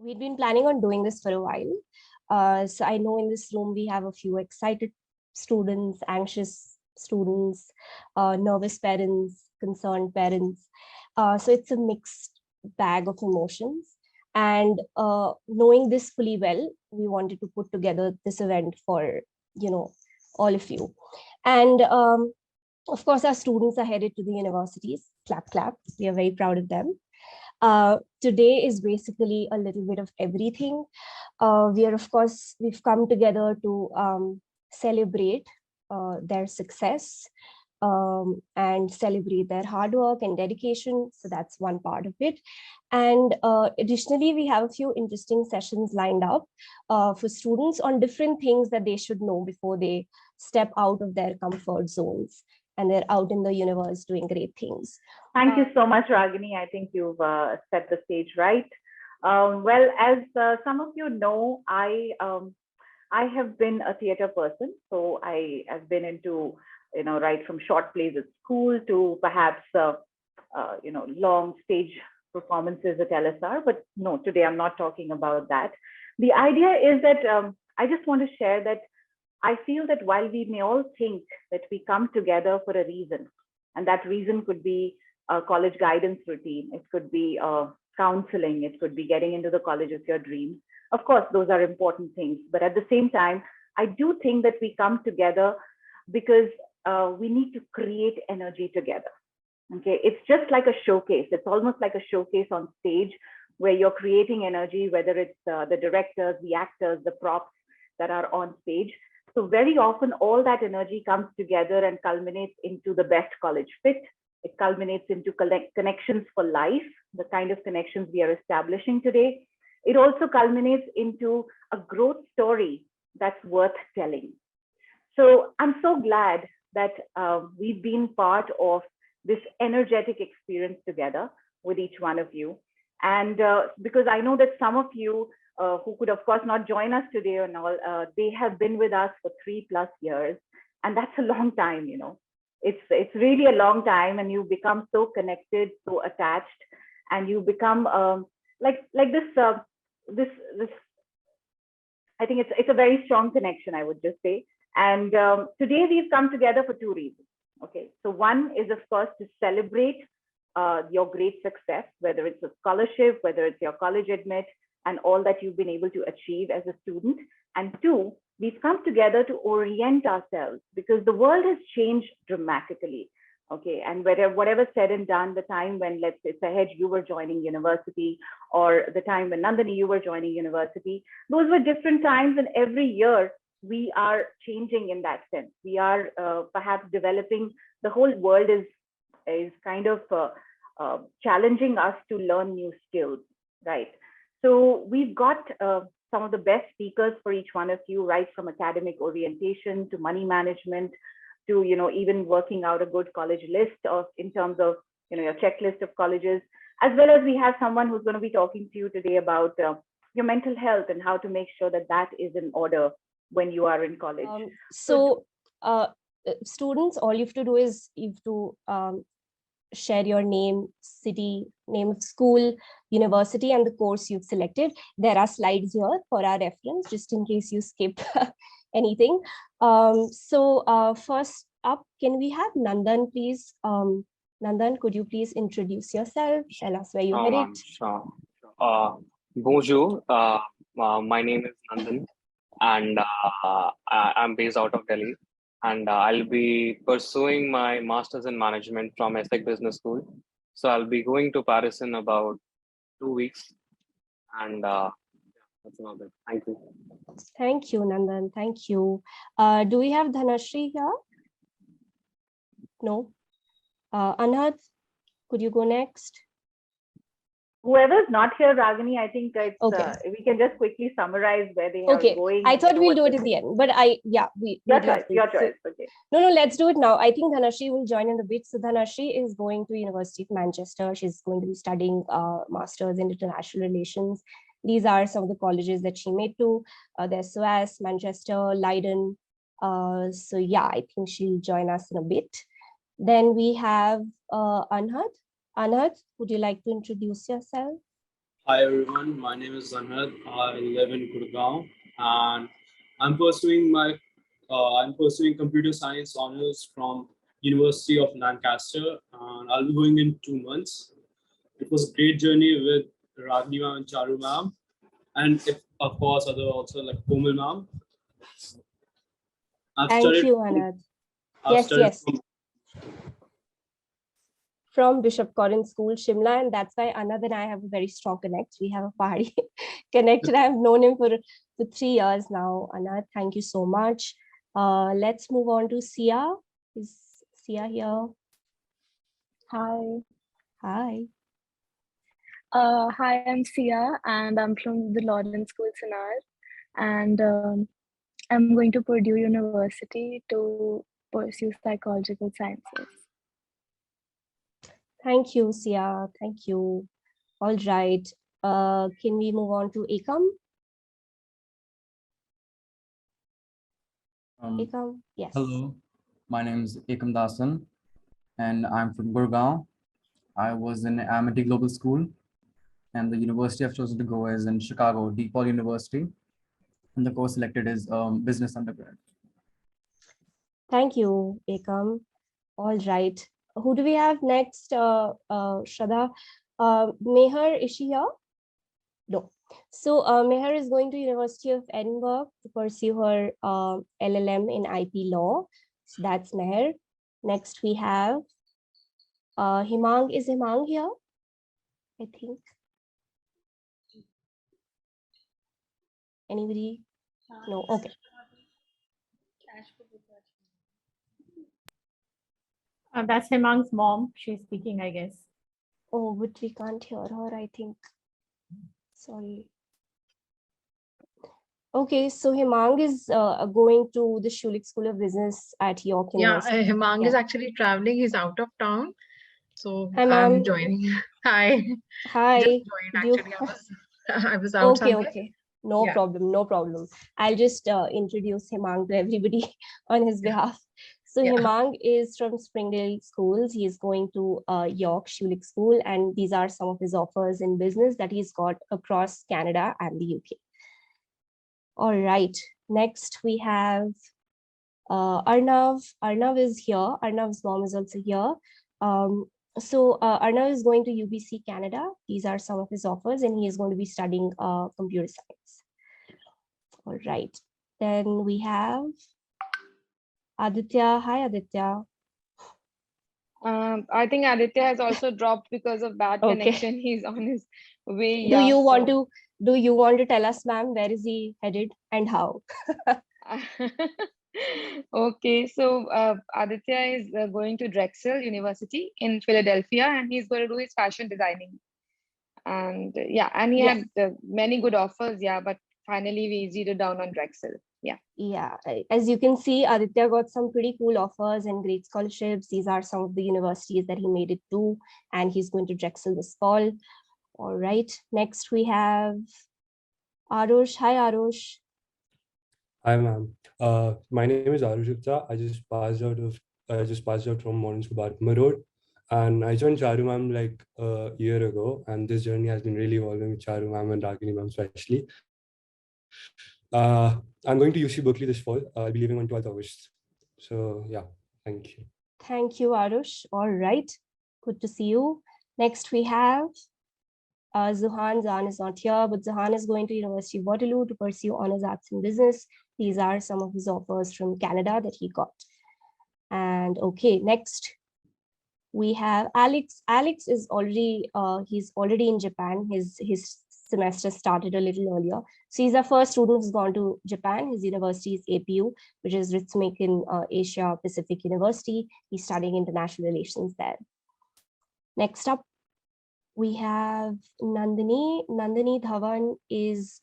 We'd been planning on doing this for a while. So I know in this room we have a few excited students, anxious students, nervous parents, concerned parents. So it's a mixed bag of emotions. And knowing this fully well, we wanted to put together this event for, all of you. And of course, our students are headed to the universities. Clap, clap. We are very proud of them. Today is basically a little bit of everything. We've come together to celebrate their success and celebrate their hard work and dedication. So that's one part of it. And additionally, we have a few interesting sessions lined up for students on different things that they should know before they step out of their comfort zones and they're out in the universe doing great things. Thank you so much, Ragini. I think you've set the stage right. Well, as some of you know, I have been a theater person. So I have been into, right from short plays at school to perhaps, long stage performances at LSR. But no, today I'm not talking about that. The idea is that I just want to share that I feel that while we may all think that we come together for a reason, and that reason could be a college guidance routine, it could be counseling, it could be getting into the college of your dreams. Of course, those are important things. But at the same time, I do think that we come together because we need to create energy together. Okay, it's just like a showcase. It's almost like a showcase on stage where you're creating energy, whether it's the directors, the actors, the props that are on stage. So very often all that energy comes together and culminates into the best college fit. It culminates into connections for life, the kind of connections we are establishing today. It also culminates into a growth story that's worth telling. So I'm so glad that we've been part of this energetic experience together with each one of you. And because I know that some of you who could, of course, not join us today and all, they have been with us for 3+ years. And that's a long time, It's really a long time, and you become so connected, so attached, and you become like this. I think it's a very strong connection, I would just say. And today we've come together for 2 reasons. Okay, so one is, of course, to celebrate your great success, whether it's a scholarship, whether it's your college admit, and all that you've been able to achieve as a student. And 2, we've come together to orient ourselves because the world has changed dramatically. Okay, and whatever said and done, the time when, let's say, Sahaj, you were joining university, or the time when Nandini, you were joining university, those were different times, and every year we are changing in that sense. We are perhaps developing. The whole world is kind of challenging us to learn new skills, right? So we've got some of the best speakers for each one of you, right from academic orientation to money management to, even working out a good college list in terms of, your checklist of colleges, as well as we have someone who's going to be talking to you today about your mental health and how to make sure that that is in order when you are in college. Students, all you have to do is you have to share your name, city, name of school, university, and the course you've selected. There are slides here for our reference, just in case you skip anything. First up, can we have Nandan, please? Nandan, could you please introduce yourself? Tell us where you headed. Sure. Bonjour. My name is Nandan, and I'm based out of Delhi. And I'll be pursuing my master's in management from ESSEC Business School. So I'll be going to Paris in about 2 weeks. And that's about it. Thank you. Thank you, Nandan. Thank you. Do we have Dhanashri here? No. Anhad, could you go next? Whoever's not here, Ragini, I think it's, okay. We can just quickly summarize where they are going. I thought we'll do it at the end, but your choice. Okay. No, let's do it now. I think Dhanashri will join in a bit. So Dhanashri is going to University of Manchester. She's going to be studying Masters in International Relations. These are some of the colleges that she made to. There's SOAS, Manchester, Leiden. So yeah, I think she'll join us in a bit. Then we have Anhad. Anhad, would you like to introduce yourself? Hi everyone, my name is Zanhad. I live in Gurgaon and I'm pursuing computer science honors from University of Lancaster, and I'll be going in 2 months. It was a great journey with Ragni ma'am and Charu ma'am, and if, of course other also like Komal ma'am. I've Thank studied you, Anand. I've Yes, studied yes. From Bishop Corin School, Shimla, and that's why Anand and I have a very strong connect. We have a party connected. I've known him for 3 years now. Anand, thank you so much. Let's move on to Sia. Is Sia here? Hi. Hi. Hi, I'm Sia, and I'm from the Lawrence School, Sinar, and I'm going to Purdue University to pursue psychological sciences. Thank you, Sia. Thank you. All right. Can we move on to Ekam? Ekam, yes. Hello, my name is Ekam Dasan, and I'm from Gurgaon. I'm at Amity Global School, and the university I've chosen to go is in Chicago, DePaul University, and the course selected is business undergrad. Thank you, Ekam. All right. Who do we have next? Shraddha. Meher, is she here? No. So Meher is going to University of Edinburgh to pursue her LLM in IP law. So that's Meher. Next we have Himang. Is Himang here? I think. Anybody? No. Okay. That's Hemang's mom. She's speaking, I guess. Oh, but we can't hear her, I think. Sorry. Okay, so Hemang is going to the Schulich School of Business at York University. Yeah, Hemang Yeah. is actually traveling. He's out of town. So Hi, I'm ma'am. joining. Hi. Hi. Just joined Do you- actually. I was out Okay, somewhere. okay. No Yeah. problem, no problem. I'll just introduce Hemang to everybody on his behalf. So Yeah. Hemang is from Springdale Schools. He is going to York Schulich School, and these are some of his offers in business that he's got across Canada and the UK. All right, next we have Arnav. Arnav is here. Arnav's mom is also here. So Arnav is going to UBC Canada. These are some of his offers, and he is going to be studying computer science. All right, then we have Aditya. Hi, Aditya. I think Aditya has also dropped because of bad Okay. connection. He's on his way. Do Yeah, you want to tell us, ma'am, where is he headed and how? Okay, so Aditya is going to Drexel University in Philadelphia, and he's going to do his fashion designing. And yeah, and he had many good offers. Yeah, but finally we zeroed down on Drexel. Yeah. Yeah, as you can see, Aditya got some pretty cool offers and great scholarships. These are some of the universities that he made it to, and he's going to Drexel this fall. All right, next we have Arush. Hi, Arush. Hi, ma'am. My name is Arush Gupta. I just passed out from Modern School Barkma Road, and I joined Charu ma'am like a year ago. And this journey has been really evolving with Charu ma'am and Ragini ma'am especially. I'm going to UC Berkeley this fall. I'll be leaving on 12th August. So yeah, thank you. Thank you, Arush. All right, good to see you. Next we have Zuhan. Zahan is not here, but Zahan is going to University of Waterloo to pursue honors arts in business. These are some of his offers from Canada that he got. And okay, next we have Alex. Alex is already he's already in Japan. His semester started a little earlier. So he's our first student who's gone to Japan. His university is APU, which is Ritsumeikan Asia Pacific University. He's studying international relations there. Next up, we have Nandini. Nandini Dhawan is,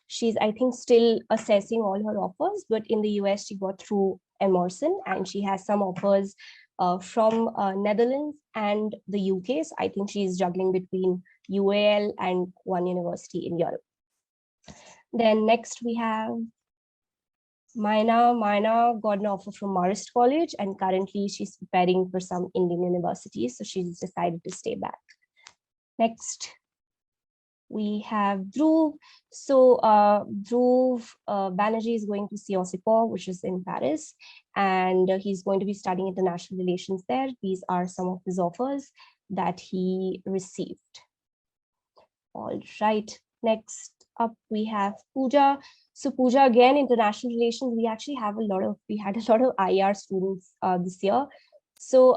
she's, I think, still assessing all her offers, but in the US, she got through Emerson, and she has some offers from Netherlands and the UK. So I think she's juggling between UAL and one university in Europe. Then next we have Maina. Maina got an offer from Marist College, and currently she's preparing for some Indian universities. So she's decided to stay back. Next, We have Dhruv. So Dhruv Banerjee is going to Sciences Po, which is in Paris, and he's going to be studying international relations there. These are some of his offers that he received. All right, next up we have Pooja. So Pooja, again, international relations, we actually had a lot of IR students this year. So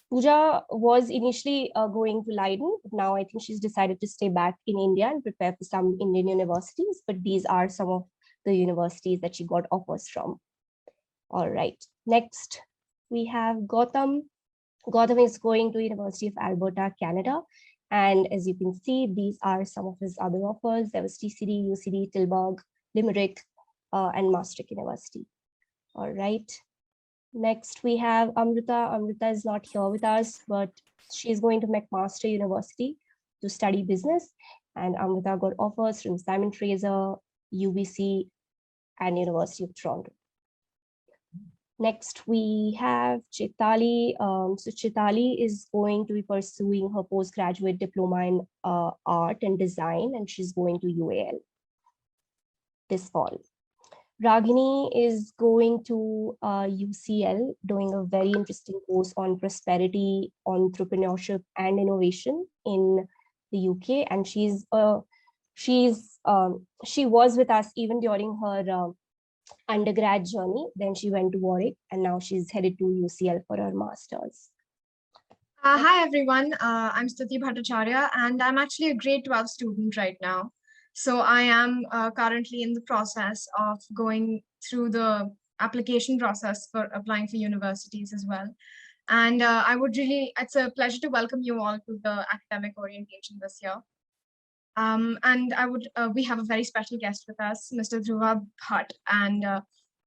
Pooja was initially going to Leiden, but now I think she's decided to stay back in India and prepare for some Indian universities, but these are some of the universities that she got offers from. All right, next we have Gautam. Gautam is going to University of Alberta, Canada. And as you can see, these are some of his other offers. There was TCD, UCD, Tilburg, Limerick, and Maastricht University. All right. Next, we have Amrita. Amrita is not here with us, but she's going to McMaster University to study business. And Amrita got offers from Simon Fraser, UBC, and University of Toronto. Next, we have Chitali. So Chitali is going to be pursuing her postgraduate diploma in art and design, and she's going to UAL this fall. Ragini is going to UCL, doing a very interesting course on prosperity, entrepreneurship, and innovation in the UK. And she was with us even during her undergrad journey. Then she went to Warwick, and now she's headed to UCL for her master's. Hi, everyone. I'm Stuti Bhattacharya, and I'm actually a grade 12 student right now. So I am currently in the process of going through the application process for applying for universities as well. And it's a pleasure to welcome you all to the academic orientation this year. And we have a very special guest with us, Mr. Dhruva Bhat. And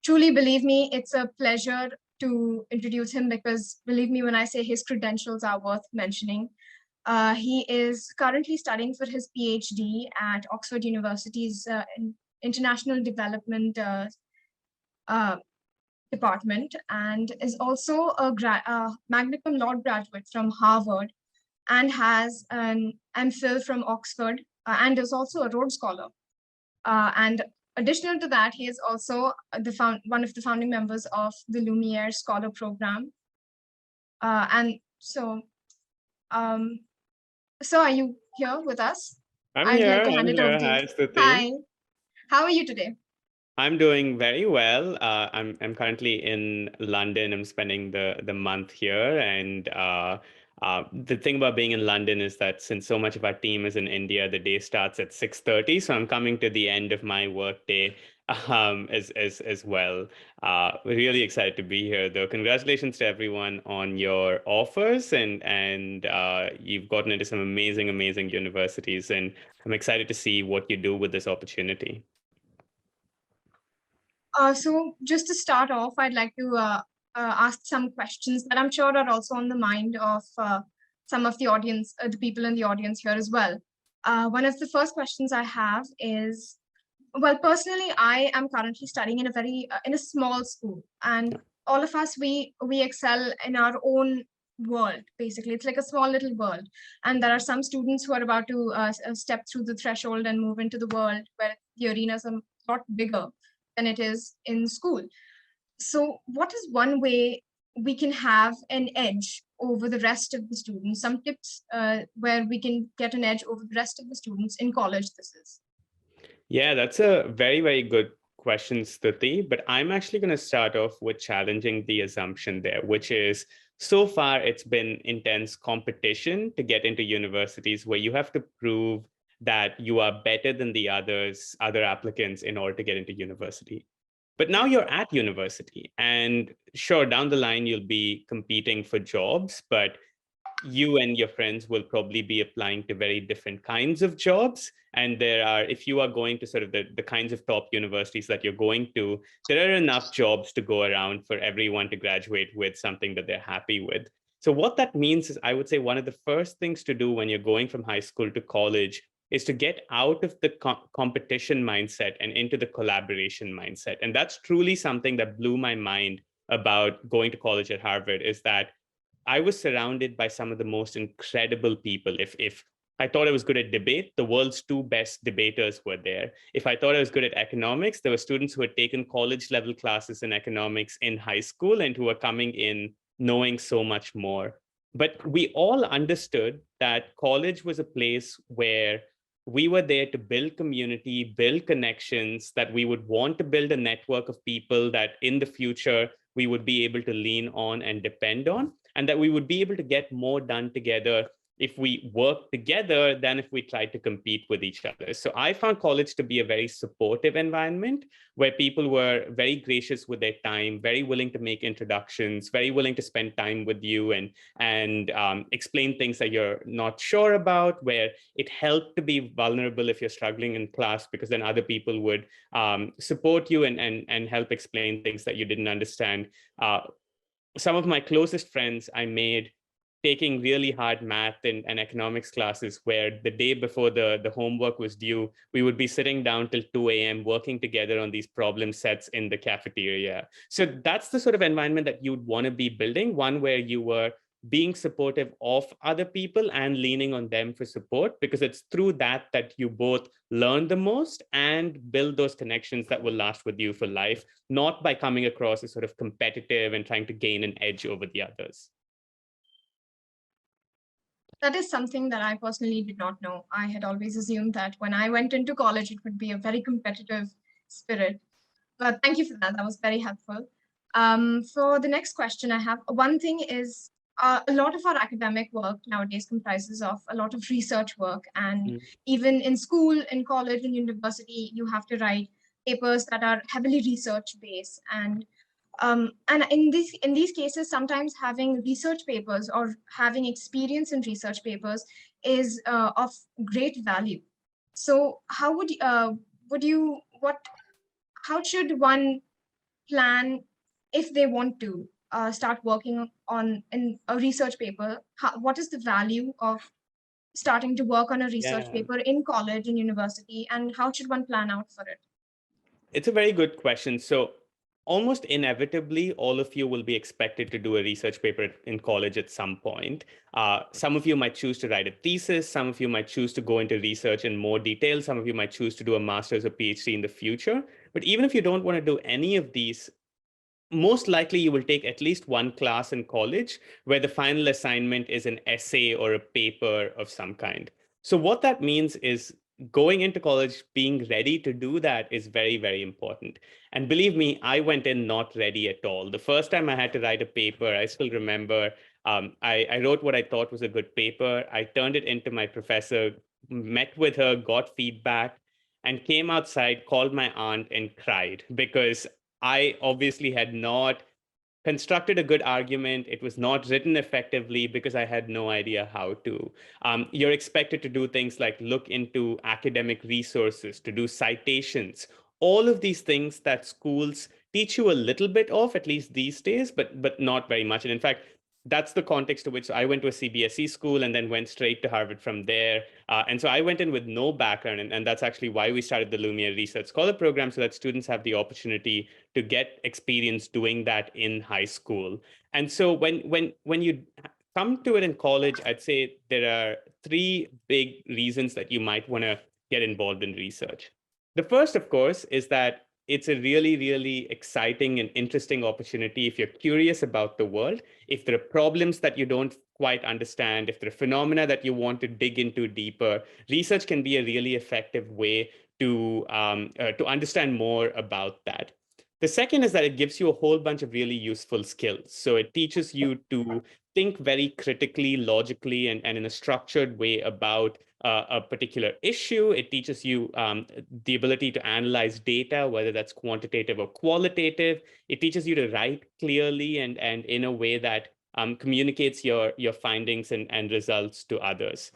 truly, believe me, it's a pleasure to introduce him, because believe me when I say his credentials are worth mentioning. He is currently studying for his PhD at Oxford University's International Development Department, and is also a magna cum laude graduate from Harvard, and has an MPhil from Oxford, and is also a Rhodes Scholar. And additional to that, he is also one of the founding members of the Lumiere Scholar Program. So are you here with us? I'd like to hand it over to you. Hi, Stuti. Hi. How are you today? I'm doing very well. I'm currently in London. I'm spending the month here, and the thing about being in London is that since so much of our team is in India, the day starts at 6:30. So I'm coming to the end of my workday as well. Really excited to be here, though. Congratulations to everyone on your offers, and you've gotten into some amazing universities, and I'm excited to see what you do with this opportunity. So just to start off, I'd like to ask some questions that I'm sure are also on the mind of some of the audience, the people in the audience here as well. One of the first questions I have is, well, personally, I am currently studying in a small school, and all of us, we excel in our own world. Basically, it's like a small little world, and there are some students who are about to step through the threshold and move into the world where the arena is a lot bigger than it is in school. So what is one way we can have an edge over the rest of the students? Some tips where we can get an edge over the rest of the students in college, this is. Yeah, that's a very good question, Stuti. But I'm actually going to start off with challenging the assumption there, which is, so far it's been intense competition to get into universities where you have to prove that you are better than the other applicants in order to get into university. But now you're at university, and sure, down the line, you'll be competing for jobs, but you and your friends will probably be applying to very different kinds of jobs. And if you are going to sort of the kinds of top universities that you're going to, there are enough jobs to go around for everyone to graduate with something that they're happy with. So what that means is, I would say one of the first things to do when you're going from high school to college is to get out of the competition mindset and into the collaboration mindset. And that's truly something that blew my mind about going to college at Harvard, is that I was surrounded by some of the most incredible people. If I thought I was good at debate. The world's two best debaters were there. If I thought I was good at economics, there were students who had taken college level classes in economics in high school and who were coming in knowing so much more. But we all understood that college was a place where we were there to build community, build connections, that we would want to build a network of people that in the future we would be able to lean on and depend on, and that we would be able to get more done together if we work together than if we try to compete with each other. So I found college to be a very supportive environment where people were very gracious with their time, very willing to make introductions, very willing to spend time with you and explain things that you're not sure about, where it helped to be vulnerable if you're struggling in class, because then other people would support you and help explain things that you didn't understand. Some of my closest friends I made taking really hard math and economics classes, where the day before the homework was due, we would be sitting down till 2 a.m. working together on these problem sets in the cafeteria. So that's the sort of environment that you'd want to be building, one where you were being supportive of other people and leaning on them for support, because it's through that that you both learn the most and build those connections that will last with you for life, not by coming across as sort of competitive and trying to gain an edge over the others. That is something that I personally did not know. I had always assumed that when I went into college, it would be a very competitive spirit. But thank you for that. That was very helpful. For the next question I have, one thing is a lot of our academic work nowadays comprises of a lot of research work. And even in school, in college, in university, you have to write papers that are heavily research-based. And in these cases, sometimes having research papers or having experience in research papers is of great value. So how how should one plan if they want to start working on a research paper? What is the value of starting to work on a research paper in college and university, and how should one plan out for it? It's a very good question. So almost inevitably, all of you will be expected to do a research paper in college at some point. Some of you might choose to write a thesis. Some of you might choose to go into research in more detail. Some of you might choose to do a master's or PhD in the future. But even if you don't want to do any of these, most likely you will take at least one class in college where the final assignment is an essay or a paper of some kind. So what that means is going into college, being ready to do that is very, very important. And believe me, I went in not ready at all. The first time I had to write a paper, I still remember, I wrote what I thought was a good paper. I turned it into my professor, met with her, got feedback, and came outside, called my aunt and cried because I obviously had not constructed a good argument. It was not written effectively because I had no idea how to. You're expected to do things like look into academic resources, to do citations, all of these things that schools teach you a little bit of, at least these days, but not very much. And in fact, that's the context to which I went to a CBSE school and then went straight to Harvard from there. And so I went in with no background. And that's actually why we started the Lumiere Research Scholar Program, so that students have the opportunity to get experience doing that in high school. And so when you come to it in college, I'd say there are three big reasons that you might want to get involved in research. The first, of course, is that it's a really, really exciting and interesting opportunity if you're curious about the world, if there are problems that you don't quite understand, if there are phenomena that you want to dig into deeper. Research can be a really effective way to understand more about that. The second is that it gives you a whole bunch of really useful skills. So it teaches you to think very critically, logically, and in a structured way about a particular issue. It teaches you the ability to analyze data, whether that's quantitative or qualitative. It teaches you to write clearly and in a way that communicates your findings and results to others.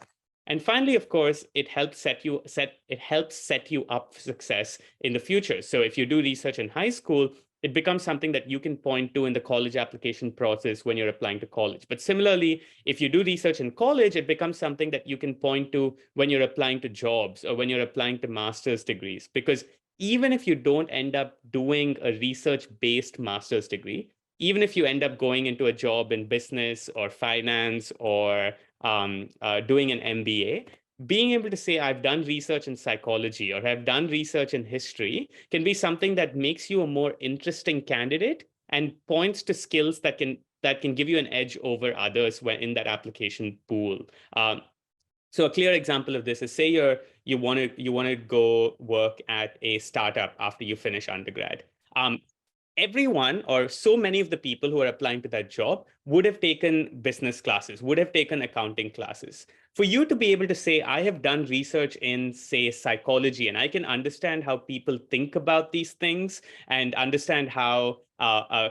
And finally, of course, it helps set you up for success in the future. So if you do research in high school, it becomes something that you can point to in the college application process when you're applying to college. But similarly, if you do research in college, it becomes something that you can point to when you're applying to jobs or when you're applying to master's degrees. Because even if you don't end up doing a research-based master's degree, even if you end up going into a job in business or finance or doing an MBA, being able to say, I've done research in psychology or I've done research in history can be something that makes you a more interesting candidate and points to skills that can give you an edge over others when in that application pool. So a clear example of this is, say you want to go work at a startup after you finish undergrad. Everyone, or so many of the people who are applying to that job, would have taken business classes, would have taken accounting classes. For you to be able to say, I have done research in, say, psychology, and I can understand how people think about these things and understand how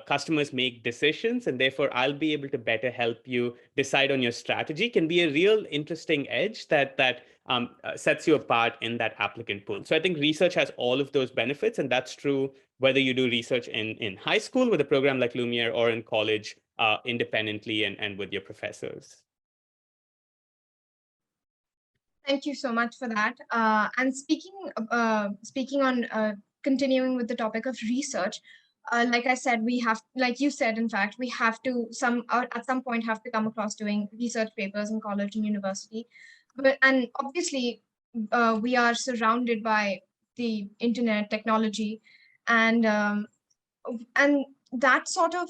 customers make decisions, and therefore I'll be able to better help you decide on your strategy, can be a real interesting edge that sets you apart in that applicant pool. So I think research has all of those benefits, and that's true whether you do research in high school with a program like Lumiere or in college independently and with your professors. Thank you so much for that. And speaking on continuing with the topic of research, like I said, we have, like you said, in fact, we have to at some point have to come across doing research papers in college and university. And obviously, we are surrounded by the internet technology, and that sort of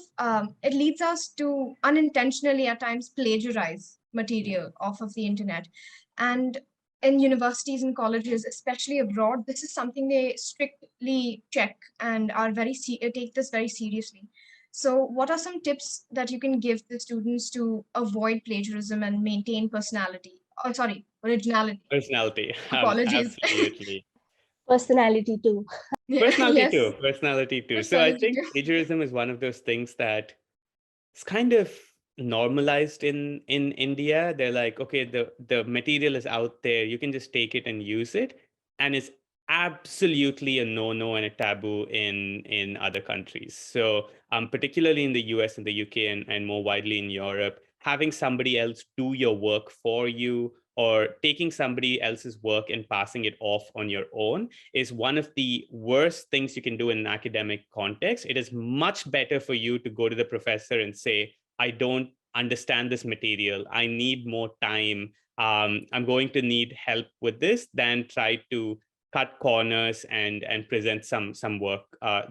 it leads us to unintentionally at times plagiarize material off of the internet. And in universities and colleges, especially abroad, this is something they strictly check and are take this very seriously. So what are some tips that you can give the students to avoid plagiarism and maintain originality? Personality. Apologies. Absolutely. Personality too. Personality Yes. too. Personality too. So I think plagiarism is one of those things that it's kind of normalized in India. They're like, okay, the material is out there, you can just take it and use it, and it's absolutely a no-no and a taboo in other countries. So particularly in the US and the UK and more widely in Europe, having somebody else do your work for you or taking somebody else's work and passing it off on your own is one of the worst things you can do in an academic context. It is much better for you to go to the professor and say, I don't understand this material, I need more time, I'm going to need help with this, than try to cut corners and present some work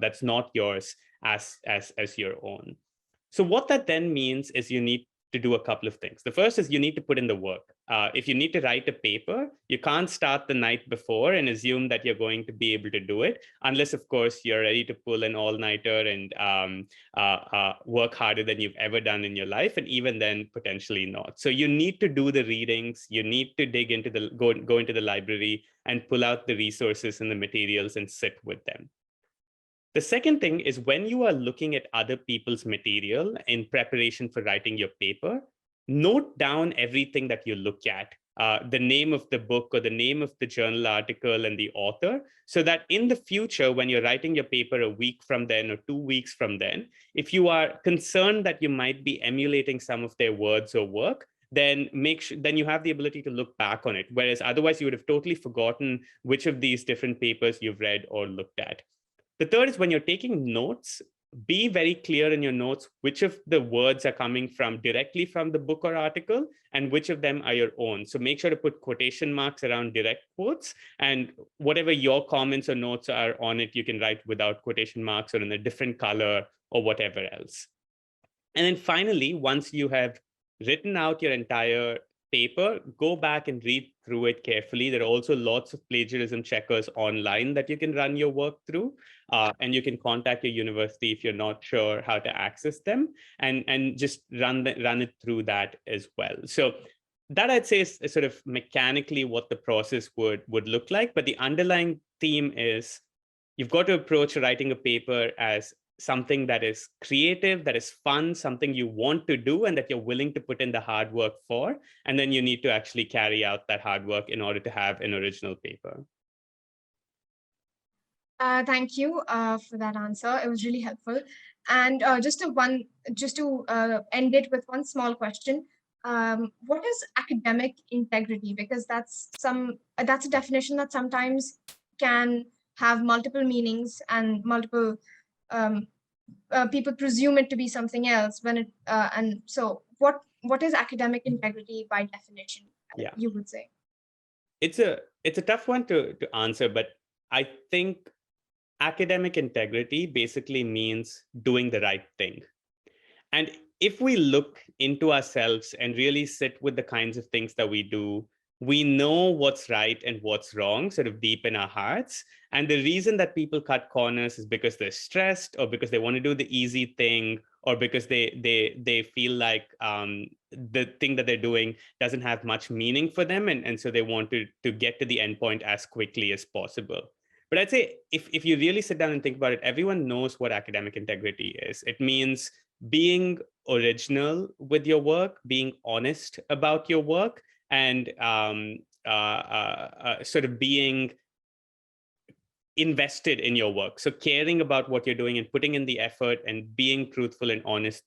that's not yours as your own. So what that then means is you need to do a couple of things. The first is you need to put in the work. If you need to write a paper, you can't start the night before and assume that you're going to be able to do it, unless, of course, you're ready to pull an all-nighter and work harder than you've ever done in your life, and even then, potentially not. So you need to do the readings. You need to dig into go into the library and pull out the resources and the materials and sit with them. The second thing is, when you are looking at other people's material in preparation for writing your paper, note down everything that you look at, the name of the book or the name of the journal article and the author, so that in the future, when you're writing your paper a week from then or 2 weeks from then, if you are concerned that you might be emulating some of their words or work, then then you have the ability to look back on it. Whereas otherwise, you would have totally forgotten which of these different papers you've read or looked at. The third is, when you're taking notes, be very clear in your notes which of the words are coming from directly from the book or article and which of them are your own. So make sure to put quotation marks around direct quotes, and whatever your comments or notes are on it, you can write without quotation marks or in a different color or whatever else. And then finally, once you have written out your entire paper, go back and read through it carefully. There are also lots of plagiarism checkers online that you can run your work through, and you can contact your university if you're not sure how to access them, and just run it through that as well. So that, I'd say, is sort of mechanically what the process would look like. But the underlying theme is you've got to approach writing a paper as something that is creative, that is fun, something you want to do and that you're willing to put in the hard work for. And then you need to actually carry out that hard work in order to have an original paper. Thank you for that answer. It was really helpful. And just to end it with one small question. What is academic integrity? Because that's a definition that sometimes can have multiple meanings and multiple people presume it to be something else when it and so what is academic integrity by definition? Yeah. You would say? it's a tough one to answer, but I think academic integrity basically means doing the right thing. And if we look into ourselves and really sit with the kinds of things that we do, we know what's right and what's wrong, sort of deep in our hearts. And the reason that people cut corners is because they're stressed, or because they want to do the easy thing, or because they feel like the thing that they're doing doesn't have much meaning for them. And so they want to get to the end point as quickly as possible. But I'd say if you really sit down and think about it, everyone knows what academic integrity is. It means being original with your work, being honest about your work, and sort of being invested in your work. So caring about what you're doing and putting in the effort and being truthful and honest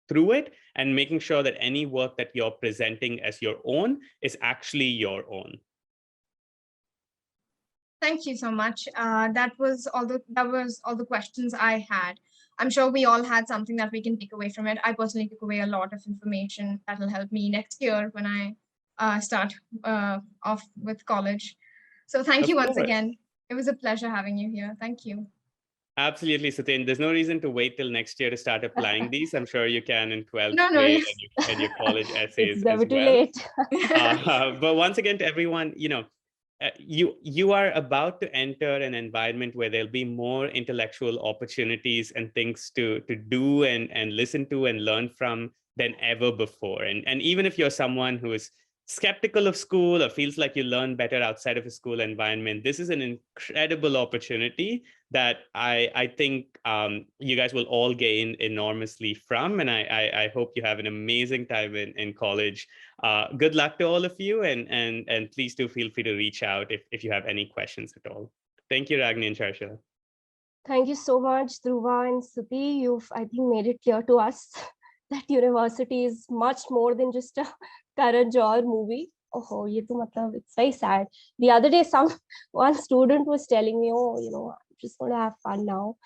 through it, and making sure that any work that you're presenting as your own is actually your own. Thank you so much. That was all the questions I had. I'm sure we all had something that we can take away from it. I personally took away a lot of information that will help me next year when I start off with college. So thank you once again. It was a pleasure having you here. Thank you. Absolutely, Satin. There's no reason to wait till next year to start applying these. I'm sure you can in 12th grade and your college essays as well. Late. But once again, to everyone, you are about to enter an environment where there'll be more intellectual opportunities and things to do and listen to and learn from than ever before. And even if you're someone who is skeptical of school or feels like you learn better outside of a school environment, this is an incredible opportunity that I think you guys will all gain enormously from. And I hope you have an amazing time in college. Good luck to all of you, and please do feel free to reach out if you have any questions at all. Thank you, Ragini and Charshila. Thank you so much, Dhruva and Suti. You've, I think, made it clear to us that university is much more than just a Karan Johar movie. Oh, it's very sad. The other day, one student was telling me, I'm just going to have fun now.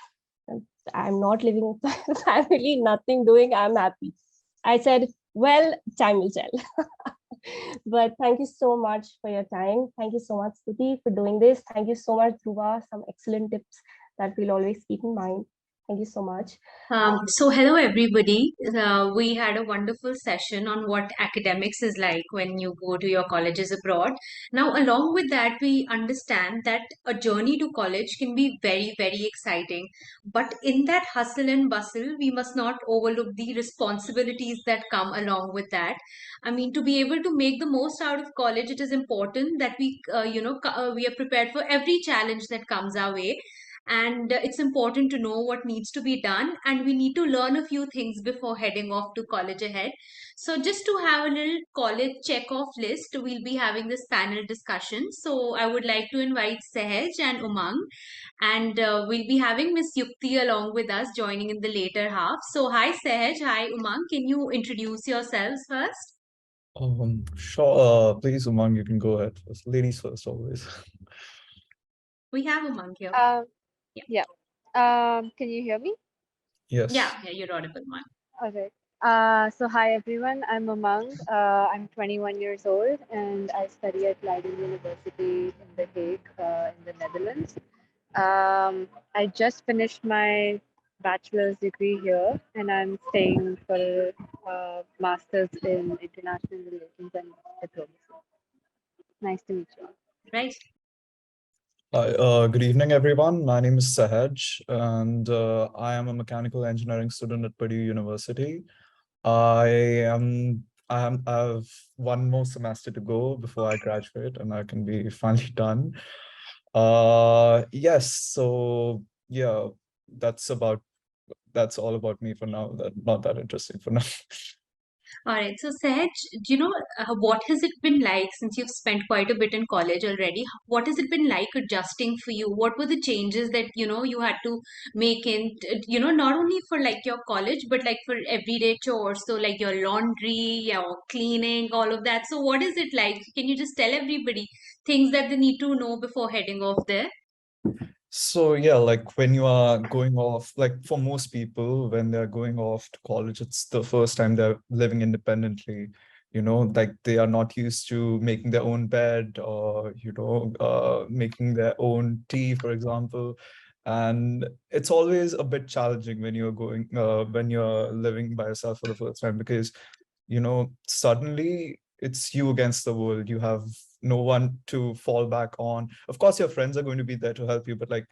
I'm not living with my family, nothing doing. I'm happy. I said, well, time will tell. But thank you so much for your time. Thank you so much, Suti, for doing this. Thank you so much, Dhruva. Some excellent tips that we'll always keep in mind. Thank you so much. So hello everybody. We had a wonderful session on what academics is like when you go to your colleges abroad. Now, along with that, we understand that a journey to college can be very, very exciting. But in that hustle and bustle, we must not overlook the responsibilities that come along with that. I mean, to be able to make the most out of college, it is important that we are prepared for every challenge that comes our way. And it's important to know what needs to be done, and we need to learn a few things before heading off to college ahead. So just to have a little college check off list, we'll be having this panel discussion. So I would like to invite Sehaj and Umang, and we'll be having Miss Yuktie along with us joining in the later half. So hi Sehaj, hi Umang, can you introduce yourselves first? Sure. Please, Umang, you can go ahead first. Ladies first, always. We have Umang here. Yeah. Can you hear me? Yes. Yeah, you're audible, Umang. All right. So hi everyone, I'm Umang. I'm 21 years old and I study at Leiden University in The Hague, in the Netherlands. I just finished my bachelor's degree here and I'm staying for a master's in international relations and diplomacy. Nice to meet you all. Right. Hi, good evening, everyone. My name is Sahaj, and I am a mechanical engineering student at Purdue University. I have one more semester to go before I graduate, and I can be finally done. Yes, so yeah, that's all about me for now. Not that interesting for now. All right. So, Sahaj, do you know what has it been like since you've spent quite a bit in college already? What has it been like adjusting for you? What were the changes that, you had to make in, not only for like your college, but like for everyday chores? So, like your laundry, your cleaning, all of that. So, what is it like? Can you just tell everybody things that they need to know before heading off there? So yeah, like when you are going off, like for most people, when they're going off to college, it's the first time they're living independently. like they are not used to making their own bed or, making their own tea, for example. And it's always a bit challenging when when you're living by yourself for the first time, because, suddenly it's you against the world. You have no one to fall back on. Of course, your friends are going to be there to help you, but like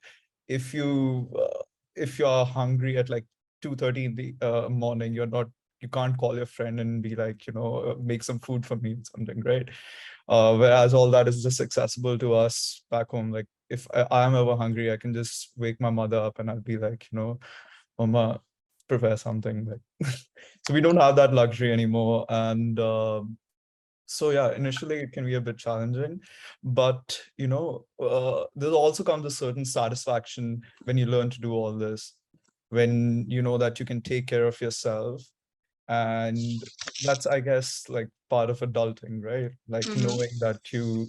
if you're hungry at like 2:30 in the morning, you can't call your friend and be like, make some food for me or something, right? Whereas all that is just accessible to us back home. Like if I am ever hungry, I can just wake my mother up and I'll be like, Mama, prepare something. Like, so we don't have that luxury anymore. And so yeah, initially it can be a bit challenging, but there also comes a certain satisfaction when you learn to do all this, when you know that you can take care of yourself. And that's, I guess, like part of adulting, right? Like knowing that you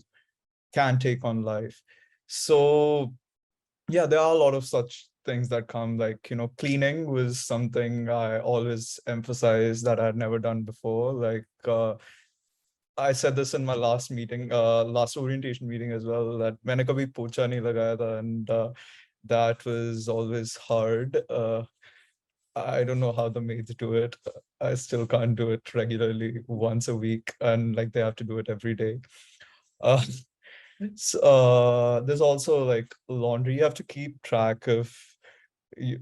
can take on life. So yeah, there are a lot of such things that come, like, cleaning was something I always emphasized that I had never done before. Like I said this in my last orientation meeting as well, that मैंने कभी पोछा नहीं लगाया था, and that was always hard. I don't know how the maids do it. I still can't do it regularly once a week, and like they have to do it every day. Uh, there's also like laundry. You have to keep track of you,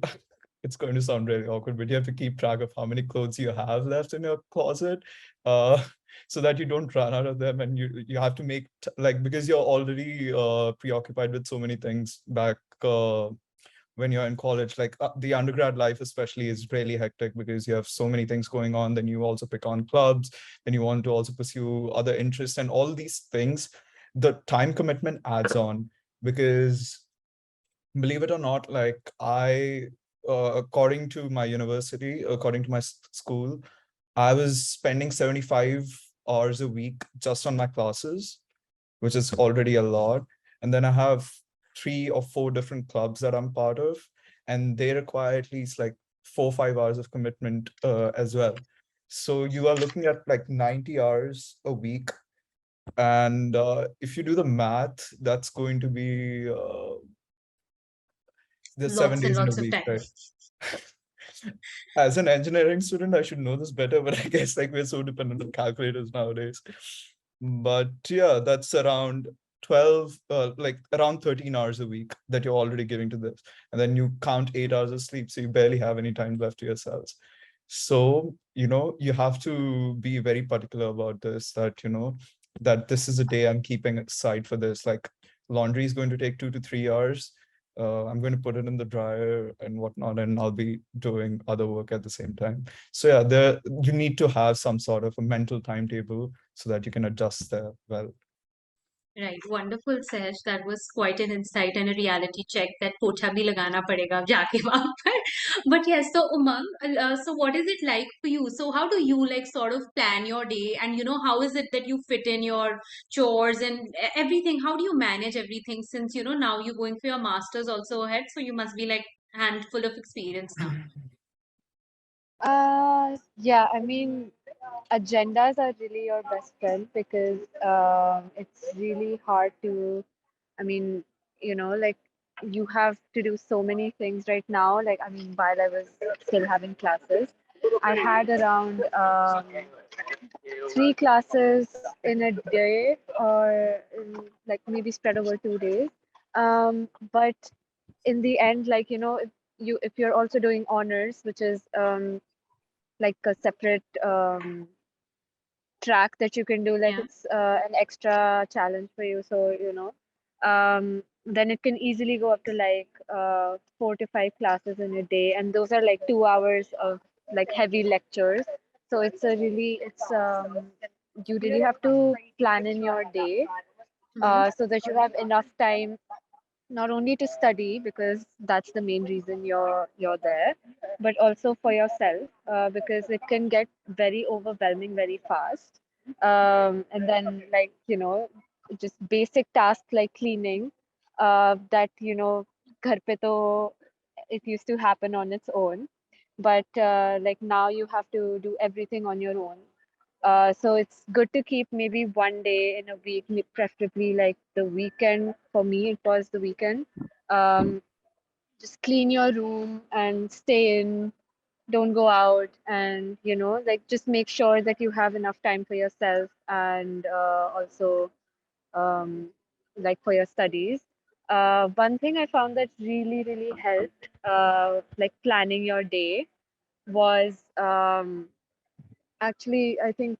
it's going to sound really awkward, but you have to keep track of how many clothes you have left in your closet, so that you don't run out of them. And you have to make like, because you're already preoccupied with so many things back when you're in college. Like the undergrad life especially is really hectic because you have so many things going on. Then you also pick on clubs, then you want to also pursue other interests, and all these things, the time commitment adds on. Because believe it or not, like according to my university, according to my school, I was spending 75 hours a week just on my classes, which is already a lot. And then I have 3 or 4 different clubs that I'm part of, and they require at least like 4 or 5 hours of commitment as well. So you are looking at like 90 hours a week. And if you do the math, that's going to be there's 7 Lots and days in a lots of week, time. right? As an engineering student, I should know this better, but I guess like we're so dependent on calculators nowadays. But yeah, that's around 12, like around 13 hours a week that you're already giving to this. And then you count 8 hours of sleep, so you barely have any time left to yourselves. So, you have to be very particular about this, that, that this is a day I'm keeping aside for this. Like laundry is going to take 2 to 3 hours. I'm going to put it in the dryer and whatnot, and I'll be doing other work at the same time. So yeah, you need to have some sort of a mental timetable so that you can adjust there well. Right, wonderful, Sash. That was quite an insight and a reality check that pocha bhi lagana padega ab jaake wahan par. But yes, so Umang, so what is it like for you? So how do you like sort of plan your day, and how is it that you fit in your chores and everything? How do you manage everything, since now you're going for your masters also ahead, so you must be like handful of experience now. Yeah, I mean, agendas are really your best friend because it's really hard to, I mean, like you have to do so many things right now. Like, I mean, while I was still having classes, I had around 3 classes in a day, or like maybe spread over 2 days. But in the end, like, if you're also doing honors, which is like a separate track that you can do, like Yeah. it's an extra challenge for you. So then it can easily go up to like 4 to 5 classes in a day, and those are like 2 hours of like heavy lectures. So it's you really have to plan in your day so that you have enough time not only to study, because that's the main reason you're there, but also for yourself, because it can get very overwhelming very fast. And then, like, just basic tasks like cleaning, that ghar pe to it used to happen on its own, but like now you have to do everything on your own. So it's good to keep maybe one day in a week, preferably like the weekend. For me, it was the weekend. Um, just clean your room and stay in, don't go out, and like just make sure that you have enough time for yourself and also um, like for your studies. One thing I found that really helped, like planning your day, was actually, I think,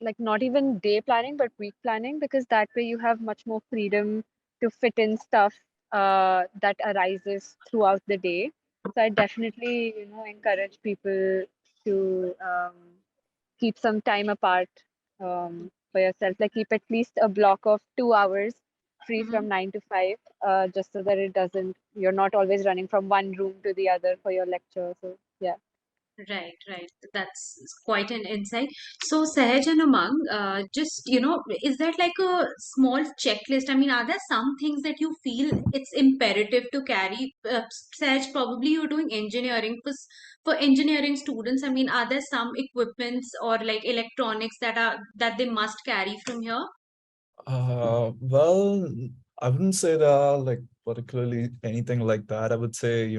like not even day planning but week planning, because that way you have much more freedom to fit in stuff that arises throughout the day. So I definitely encourage people to keep some time apart for yourself, like keep at least a block of 2 hours free from 9 to 5, just so that you're not always running from one room to the other for your lecture. So yeah. Right, right. That's quite an insight. So, Sahaj and Umang, just, is that like a small checklist? I mean, are there some things that you feel it's imperative to carry? Sahaj, probably you're doing engineering. For engineering students, I mean, are there some equipments or like electronics that they must carry from here? Well, I wouldn't say there are like particularly anything like that. I would say,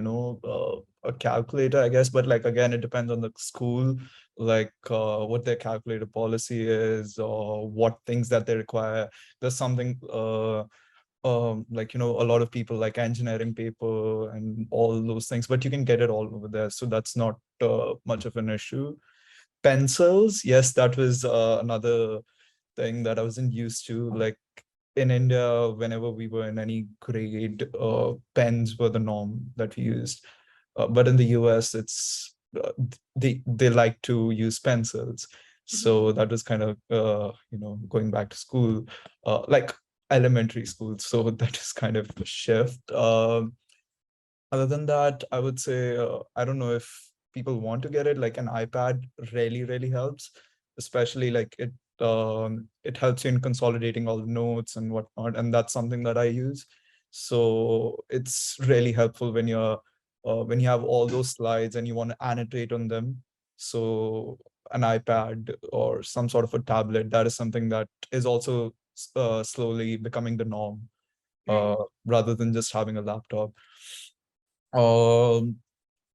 a calculator, I guess, but like again, it depends on the school, like what their calculator policy is or what things that they require. There's something like, a lot of people like engineering paper and all those things, but you can get it all over there. So that's not much of an issue. Pencils, yes, that was another thing that I wasn't used to. Like in India, whenever we were in any grade, pens were the norm that we used. But in the US, it's they like to use pencils. So that was kind of going back to school, like elementary school. So that is kind of a shift. Other than that, I would say I don't know if people want to get it. Like an iPad really helps, especially like it helps you in consolidating all the notes and whatnot, and that's something that I use. So it's really helpful when you have all those slides and you want to annotate on them. So an iPad or some sort of a tablet, that is something that is also slowly becoming the norm, rather than just having a laptop. Um,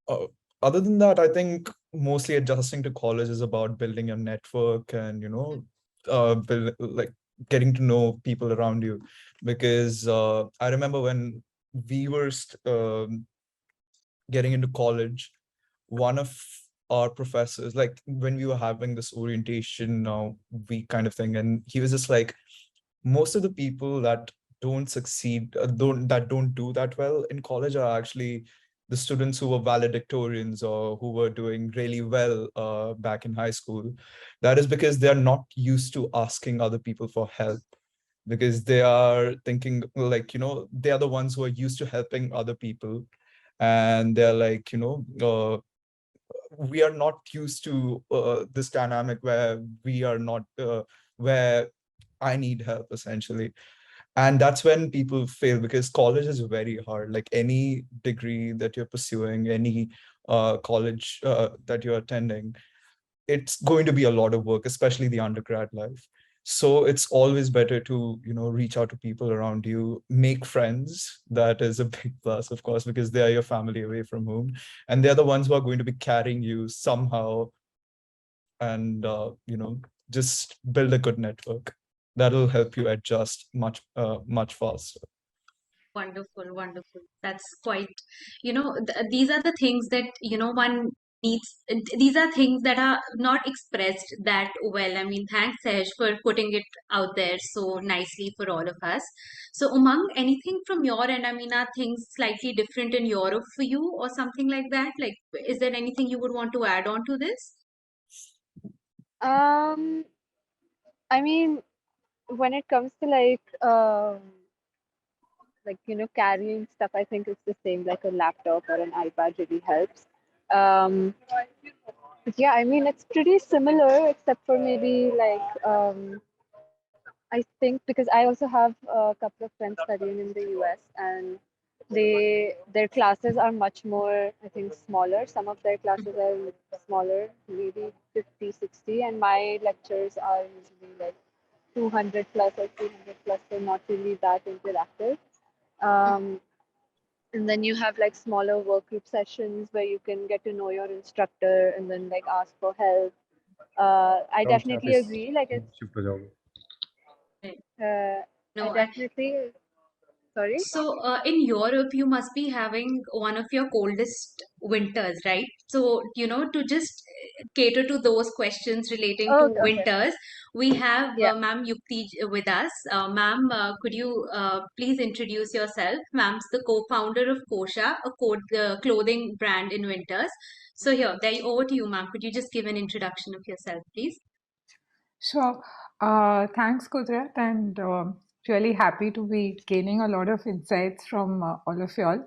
uh, Other than that, I think mostly adjusting to college is about building your network and, like getting to know people around you. Because I remember when we were getting into college, one of our professors, like when we were having this orientation week kind of thing, and he was just like, most of the people that don't succeed, don't do that well in college are actually the students who were valedictorians or who were doing really well back in high school. That is because they're not used to asking other people for help, because they are thinking like, they are the ones who are used to helping other people, and they're like, we are not used to this dynamic where we are not where I need help essentially. And that's when people fail, because college is very hard. Like any degree that you're pursuing, any college that you're attending, it's going to be a lot of work, especially the undergrad life. So it's always better to, reach out to people around you, make friends. That is a big plus, of course, because they are your family away from home, and they're the ones who are going to be carrying you somehow. And just build a good network. That'll help you adjust much faster. Wonderful, wonderful. That's quite, these are the things that, one needs. These are things that are not expressed that well. I mean, thanks, Sej, for putting it out there so nicely for all of us. So, Umang, anything from your end? I mean, are things slightly different in Europe for you or something like that? Like, is there anything you would want to add on to this? I mean, when it comes to like carrying stuff, I think it's the same. Like a laptop or an iPad really helps. But yeah, I mean, it's pretty similar, except for maybe like I think, because I also have a couple of friends studying in the US, and their classes are much more, I think, smaller. Some of their classes are smaller, maybe 50, 60, and my lectures are usually like 200 plus or 300 plus, so not really that interactive. And then you have like smaller work group sessions where you can get to know your instructor and then like ask for help. I definitely agree. Like it's, No, I definitely, sorry. So, in Europe, you must be having one of your coldest winters, right? So, to just cater to those questions relating to Okay. winters, we have Yeah. Ma'am Yuktie with us. Ma'am, could you please introduce yourself? Ma'am's the co-founder of Kosha, a clothing brand in winters. So here, over to you, ma'am. Could you just give an introduction of yourself, please? Sure. Thanks, Kudrat, and really happy to be gaining a lot of insights from all of y'all.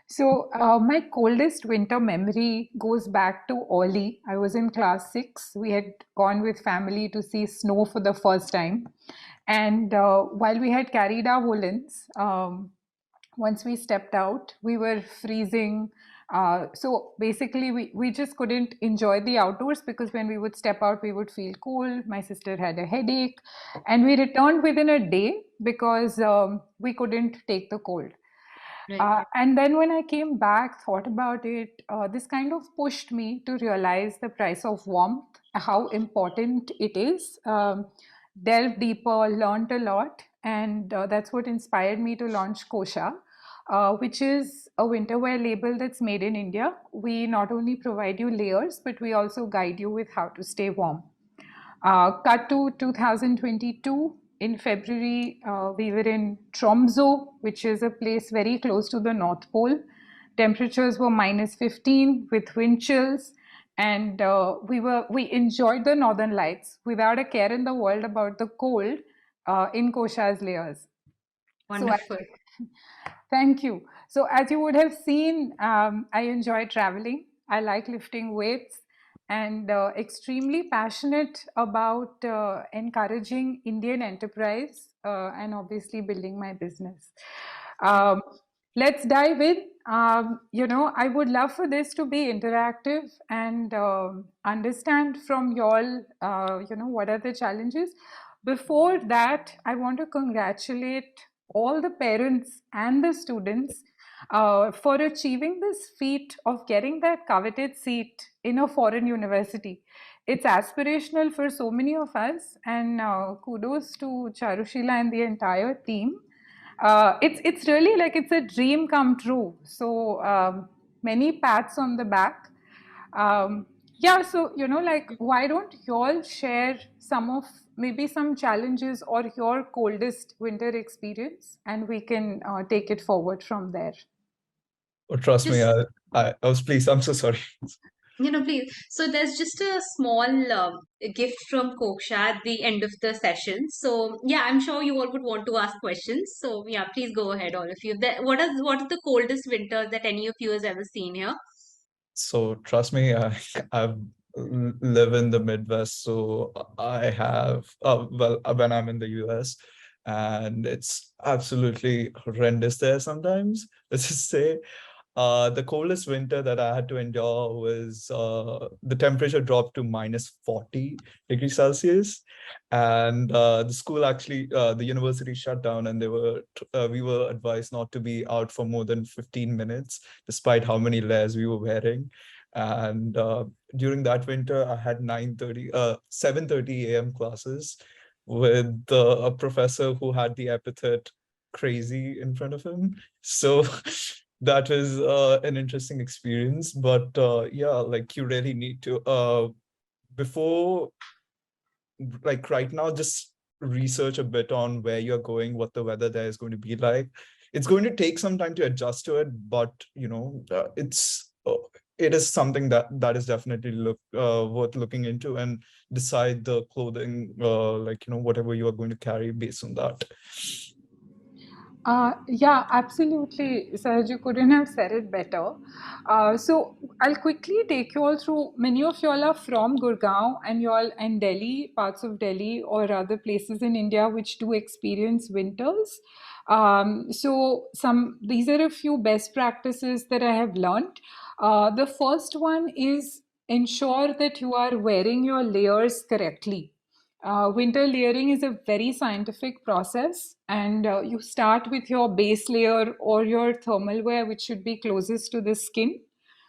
So, my coldest winter memory goes back to Oli. I was in class 6. We had gone with family to see snow for the first time. And while we had carried our woolens, once we stepped out, we were freezing. So basically, we just couldn't enjoy the outdoors because when we would step out, we would feel cold. My sister had a headache, and we returned within a day because we couldn't take the cold. And then when I came back, thought about it, this kind of pushed me to realize the price of warmth, how important it is. Delve deeper, learned a lot, and that's what inspired me to launch Kosha, which is a winter wear label that's made in India. We not only provide you layers, but we also guide you with how to stay warm. Cut to 2022. In February, we were in Tromsø, which is a place very close to the North Pole. Temperatures were -15 with wind chills, and we enjoyed the Northern Lights without a care in the world about the cold in Kosha's layers. Wonderful. Thank you. So as you would have seen, I enjoy traveling. I like lifting weights, and extremely passionate about encouraging Indian enterprise and obviously building my business. Let's dive in. I would love for this to be interactive and understand from y'all, what are the challenges. Before that, I want to congratulate all the parents and the students for achieving this feat of getting that coveted seat in a foreign university. It's aspirational for so many of us, and kudos to Charushila and the entire team. It's really like it's a dream come true. So many pats on the back. Yeah, so why don't you all share maybe some challenges or your coldest winter experience, and we can take it forward from there. Oh, trust me, I was pleased. I'm so sorry. Please. So there's just a small gift from Koksha at the end of the session. So yeah, I'm sure you all would want to ask questions. So yeah, please go ahead, all of you. What is the coldest winters that any of you has ever seen here? So trust me, I live in the Midwest, so I have when I'm in the US, and it's absolutely horrendous there sometimes. Let's just say. The coldest winter that I had to endure was the temperature dropped to -40 degrees Celsius, and the school actually, the university shut down, and we were advised not to be out for more than 15 minutes, despite how many layers we were wearing. And during that winter, I had 7:30 a.m. classes with a professor who had the epithet crazy in front of him. So that was an interesting experience. But yeah, like you really need to, before, like right now, just research a bit on where you're going, what the weather there is going to be like. It's going to take some time to adjust to it, but it is something that is definitely worth looking into, and decide the clothing, whatever you are going to carry based on that. Yeah, absolutely, Sahaj, you couldn't have said it better. So I'll quickly take you all through. Many of you all are from Gurgaon and you all in Delhi, parts of Delhi or other places in India which do experience winters. So these are a few best practices that I have learned. The first one is ensure that you are wearing your layers correctly. Winter layering is a very scientific process, and you start with your base layer or your thermal wear, which should be closest to the skin,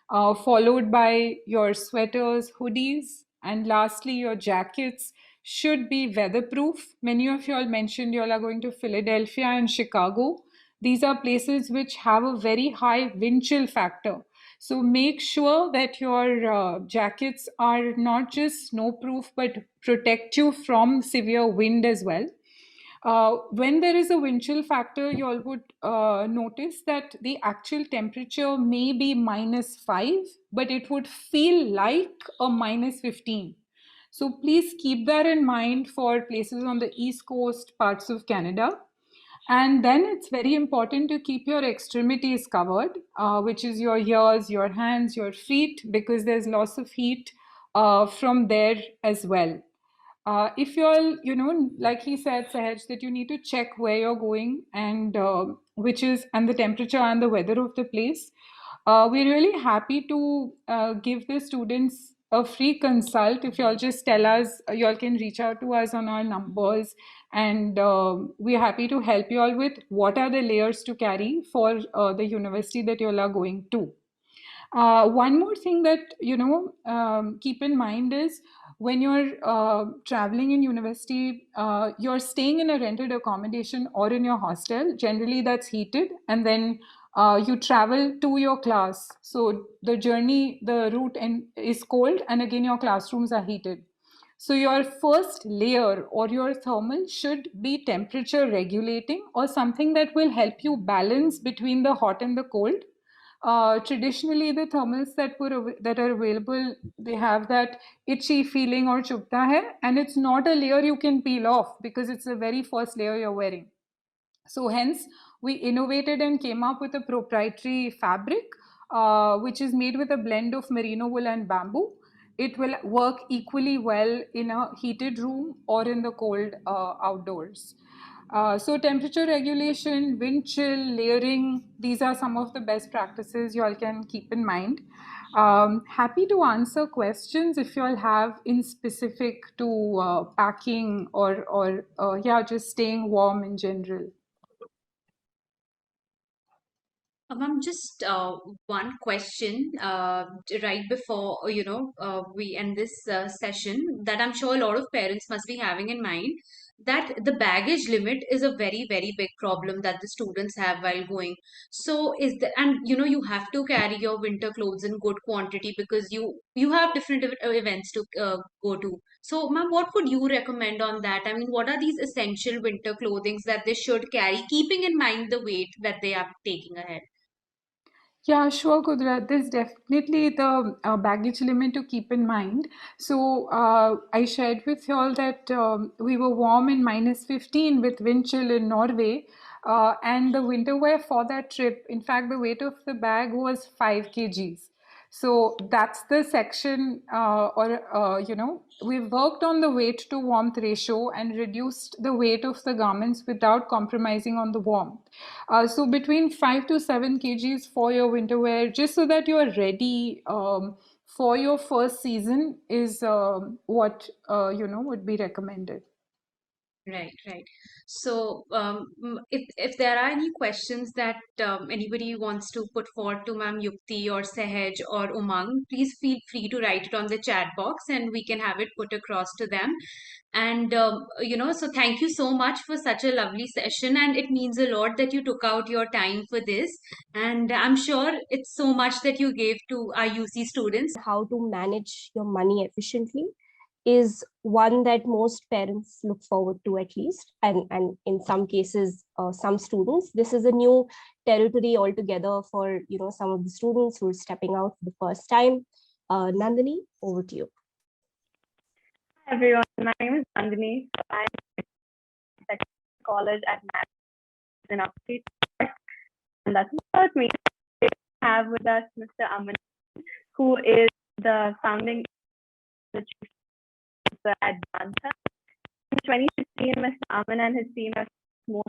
followed by your sweaters, hoodies, and lastly, your jackets should be weatherproof. Many of you all mentioned you all are going to Philadelphia and Chicago. These are places which have a very high wind chill factor. So make sure that your jackets are not just snowproof, but protect you from severe wind as well. When there is a wind chill factor, you all would notice that the actual temperature may be -5, but it would feel like a -15. So please keep that in mind for places on the East Coast, parts of Canada. And then it's very important to keep your extremities covered, which is your ears, your hands, your feet, because there's loss of heat from there as well. If you're, like he said, Sahaj, that you need to check where you're going and and the temperature and the weather of the place. We're really happy to give the students a free consult. If y'all just tell us, y'all can reach out to us on our numbers, and we're happy to help you all with what are the layers to carry for the university that y'all are going to. One more thing that keep in mind is when you're traveling in university, you're staying in a rented accommodation or in your hostel. Generally, that's heated, and then you travel to your class. So the route is cold, and again your classrooms are heated. So your first layer or your thermal should be temperature regulating or something that will help you balance between the hot and the cold. Traditionally, the thermals that are available, they have that itchy feeling or chubta hai, and it's not a layer you can peel off because it's the very first layer you're wearing. So hence, we innovated and came up with a proprietary fabric, which is made with a blend of merino wool and bamboo. It will work equally well in a heated room or in the cold outdoors. So temperature regulation, wind chill, layering, these are some of the best practices you all can keep in mind. Happy to answer questions if you all have in specific to packing or just staying warm in general. Ma'am, just one question right before we end this session that I'm sure a lot of parents must be having in mind, that the baggage limit is a very, very big problem that the students have while going. So you have to carry your winter clothes in good quantity because you have different events to go to. So, ma'am, what would you recommend on that? I mean, what are these essential winter clothings that they should carry, keeping in mind the weight that they are taking ahead? Yeah, sure, Kudrat. There's definitely the baggage limit to keep in mind. So I shared with you all that we were warm in -15 with wind chill in Norway. And the winter wear for that trip, in fact, the weight of the bag was 5 kgs. So that's the section, we've worked on the weight to warmth ratio and reduced the weight of the garments without compromising on the warmth. So between 5 to 7 kgs for your winter wear, just so that you are ready for your first season is what, would be recommended. Right. So, if there are any questions that anybody wants to put forward to Ma'am Yuktie or Sahaj or Umang, please feel free to write it on the chat box, and we can have it put across to them. And so thank you so much for such a lovely session, and it means a lot that you took out your time for this. And I'm sure it's so much that you gave to our UC students. How to manage your money efficiently is one that most parents look forward to, at least, and in some cases some students, this is a new territory altogether for some of the students who are stepping out for the first time. Nandini, over to you. Hi everyone, my name is Nandini. I'm at college at Math in Upstate, and that's about me. We have with us Mr. Aman, who is the founding chief at Bhat. In 2016, Mr. Aman and his team have moved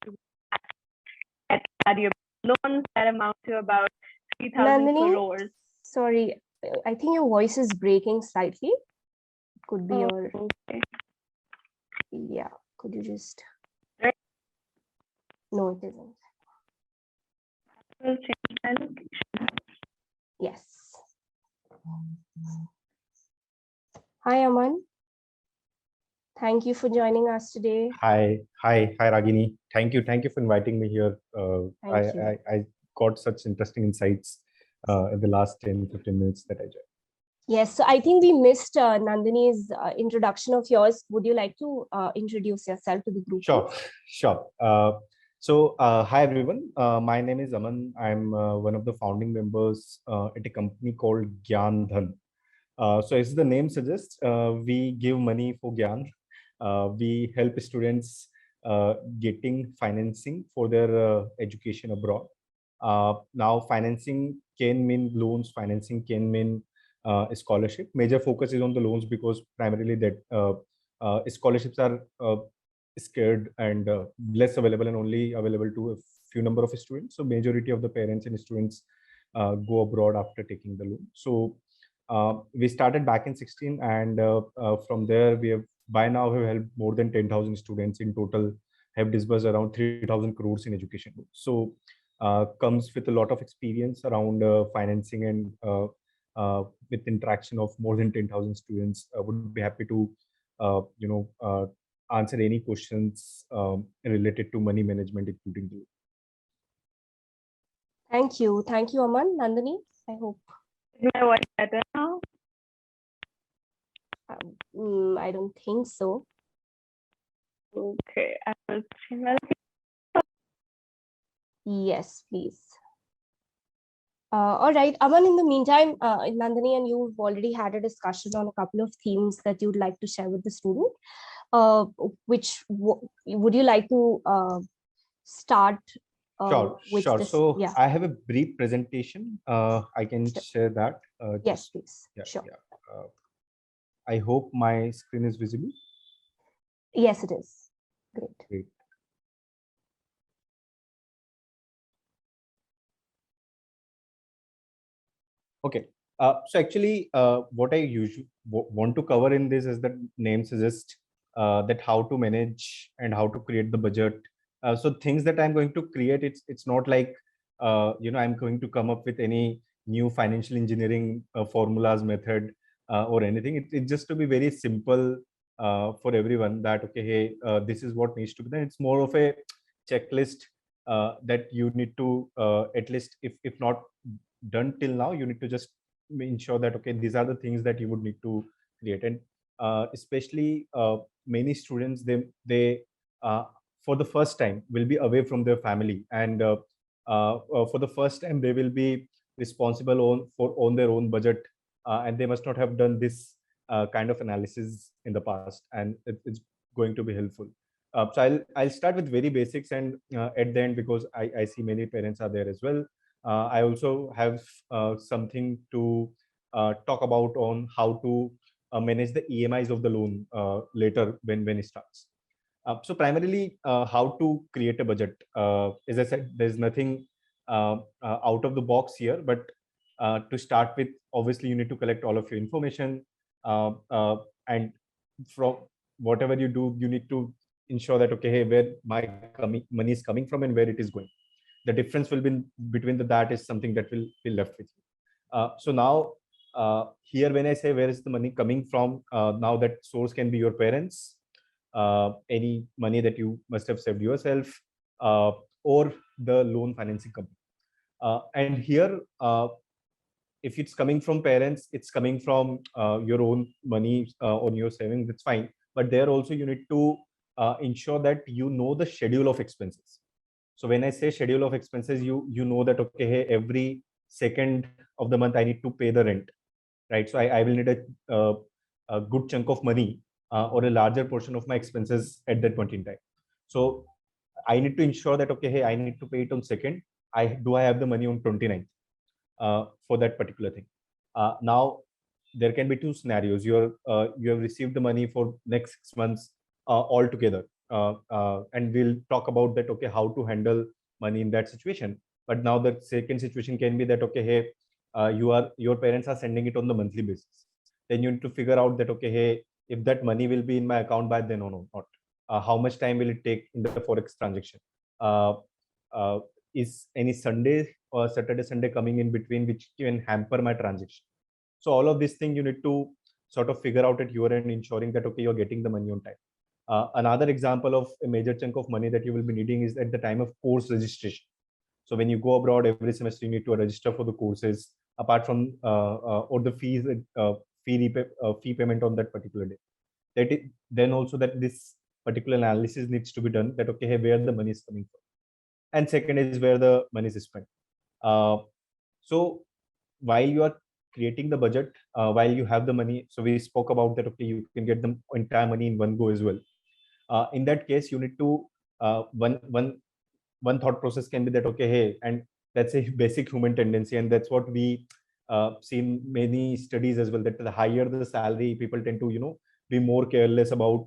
to loans that amount to about 3,000 Nandini, crores. sorry, I think your voice is breaking slightly. It could be your, Okay. yeah, could you just, Right. no, it isn't. We'll change my location. Yes. Hi, Aman. Thank you for joining us today. Hi, Ragini. Thank you for inviting me here. Thank you. I got such interesting insights in the last 10-15 minutes that I joined. Yes, so I think we missed Nandini's introduction of yours. Would you like to introduce yourself to the group? Sure. Hi everyone. My name is Aman. I'm one of the founding members at a company called Gyan. So as the name suggests, we give money for Gyan. We help students getting financing for their education abroad. Now, financing can mean loans, financing can mean a scholarship. Major focus is on the loans because primarily that scholarships are scared and less available and only available to a few number of students. So majority of the parents and students go abroad after taking the loan. So we started back in 16 and from there we have by now have helped more than 10,000 students in total, have disbursed around 3,000 crores in education. So comes with a lot of experience around financing and with interaction of more than 10,000 students. I would be happy to answer any questions related to money management, including the. Thank you, Aman. Nandini, I hope. Is my voice better now? I don't think so. Okay, I will change my Yes, please. All right, Aman, in the meantime, Nandini and you've already had a discussion on a couple of themes that you'd like to share with the student. Which would you like to start Sure. this? So yeah. I have a brief presentation. I can share that. Yes, please. Yeah, sure. Yeah. I hope my screen is visible. Yes, it is. Great. Okay. So actually, what I usually want to cover in this is that name suggests that how to manage and how to create the budget. So things that I'm going to create, it's not like I'm going to come up with any new financial engineering formulas method or anything. It's just to be very simple for everyone that okay, hey, this is what needs to be done. It's more of a checklist that you need to at least if not done till now, you need to just ensure that okay, these are the things that you would need to create. And especially many students, they for the first time will be away from their family, and for the first time they will be responsible on their own budget, and they must not have done this kind of analysis in the past, and it's going to be helpful. So I'll start with very basics, and at the end, because I see many parents are there as well, I also have something to talk about on how to manage the EMIs of the loan later when it starts. So primarily, how to create a budget. As I said, there's nothing out of the box here, but to start with, obviously you need to collect all of your information, and from whatever you do, you need to ensure that okay, hey, where my money is coming from and where it is going. The difference will be between that is something that will be left with you. So now here, when I say where is the money coming from, now that source can be your parents, any money that you must have saved yourself, or the loan financing company. And here, if it's coming from parents, it's coming from your own money on your savings, that's fine. But there also you need to ensure that you know the schedule of expenses. So when I say schedule of expenses, you know that okay, hey, every second of the month I need to pay the rent, right? So I will need a good chunk of money or a larger portion of my expenses at that point in time. So I need to ensure that okay, hey, I need to pay it on second. I have the money on 29th for that particular thing. Now there can be two scenarios. You have received the money for next 6 months all together. And we'll talk about that, okay, how to handle money in that situation. But now the second situation can be that, okay, hey, your parents are sending it on the monthly basis. Then you need to figure out that, okay, hey, if that money will be in my account by then or not. How much time will it take in the forex transaction? Uh, is any Sunday or Saturday, Sunday coming in between, which can hamper my transaction? So all of these things you need to sort of figure out at your end, ensuring that, okay, you're getting the money on time. Another example of a major chunk of money that you will be needing is at the time of course registration. So when you go abroad every semester, you need to register for the courses, apart from or the fees, fee payment on that particular day. Then also that this particular analysis needs to be done, that, okay, hey, where the money is coming from. And second is where the money is spent. So while you are creating the budget, while you have the money, so we spoke about that, okay, you can get the entire money in one go as well. In that case, you need to one thought process can be that, okay, hey, and that's a basic human tendency, and that's what we see in many studies as well, that the higher the salary, people tend to be more careless about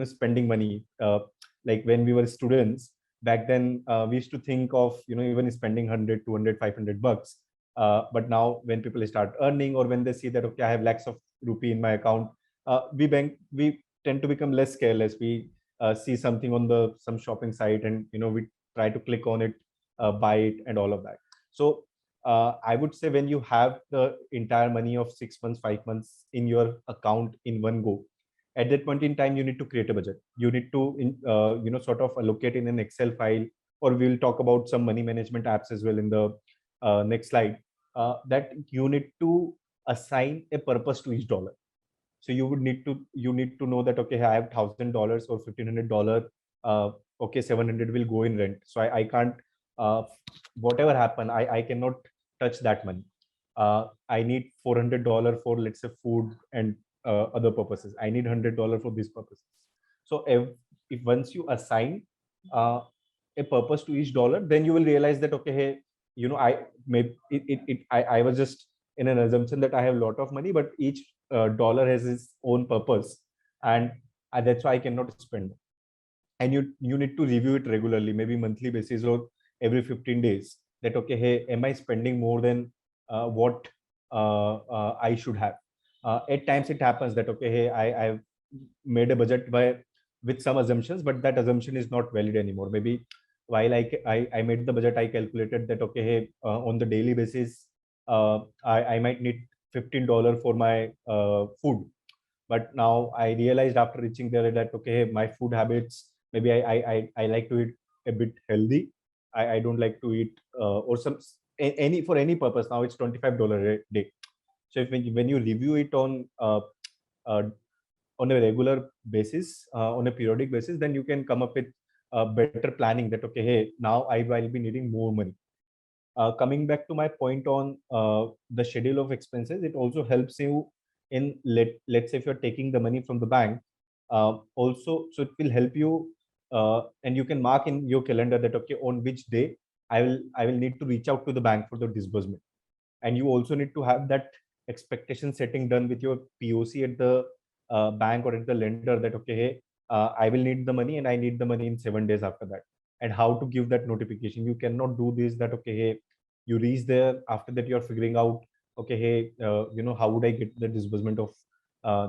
spending money. Like when we were students back then, we used to think of even spending 100, 200, 500 bucks. But now when people start earning, or when they see that, okay, I have lakhs of rupee in my account, we tend to become less careless. We see something on some shopping site, and we try to click on it, buy it, and all of that. So I would say when you have the entire money of 6 months, 5 months in your account in one go, at that point in time, you need to create a budget. You need to sort of allocate in an Excel file, or we'll talk about some money management apps as well in the next slide, that you need to assign a purpose to each dollar. So you need to know that, okay, I have $1,000 or $1,500. Okay, 700 will go in rent. So I can't, whatever happen, I cannot touch that money. I need $400 for, let's say, food and other purposes. I need $100 for these purposes. So if once you assign a purpose to each dollar, then you will realize that, okay, hey, I was just in an assumption that I have a lot of money, but each dollar has its own purpose, and that's why I cannot spend. And you need to review it regularly, maybe monthly basis or every 15 days, that, okay, hey, am I spending more than what I should have? At times it happens that, okay, hey, I've made a budget with some assumptions, but that assumption is not valid anymore. Maybe while I made the budget, I calculated that, okay, hey, on the daily basis, I might need $15 for my food. But now I realized after reaching there that, okay, my food habits, maybe I like to eat a bit healthy. I don't like to eat or any for any purpose. Now it's $25 a day. So when you review it on a regular basis, on a periodic basis, then you can come up with better planning, that, okay, hey, now I will be needing more money. Coming back to my point on the schedule of expenses, it also helps you in, let's say if you're taking the money from the bank, also, so it will help you, and you can mark in your calendar that, okay, on which day I will need to reach out to the bank for the disbursement. And you also need to have that expectation setting done with your POC at the bank or at the lender, that, okay, hey, I will need the money, and I need the money in 7 days after that. And how to give that notification. You cannot do this, that, okay, hey, you reach there, after that you're figuring out, okay, hey, how would I get the disbursement of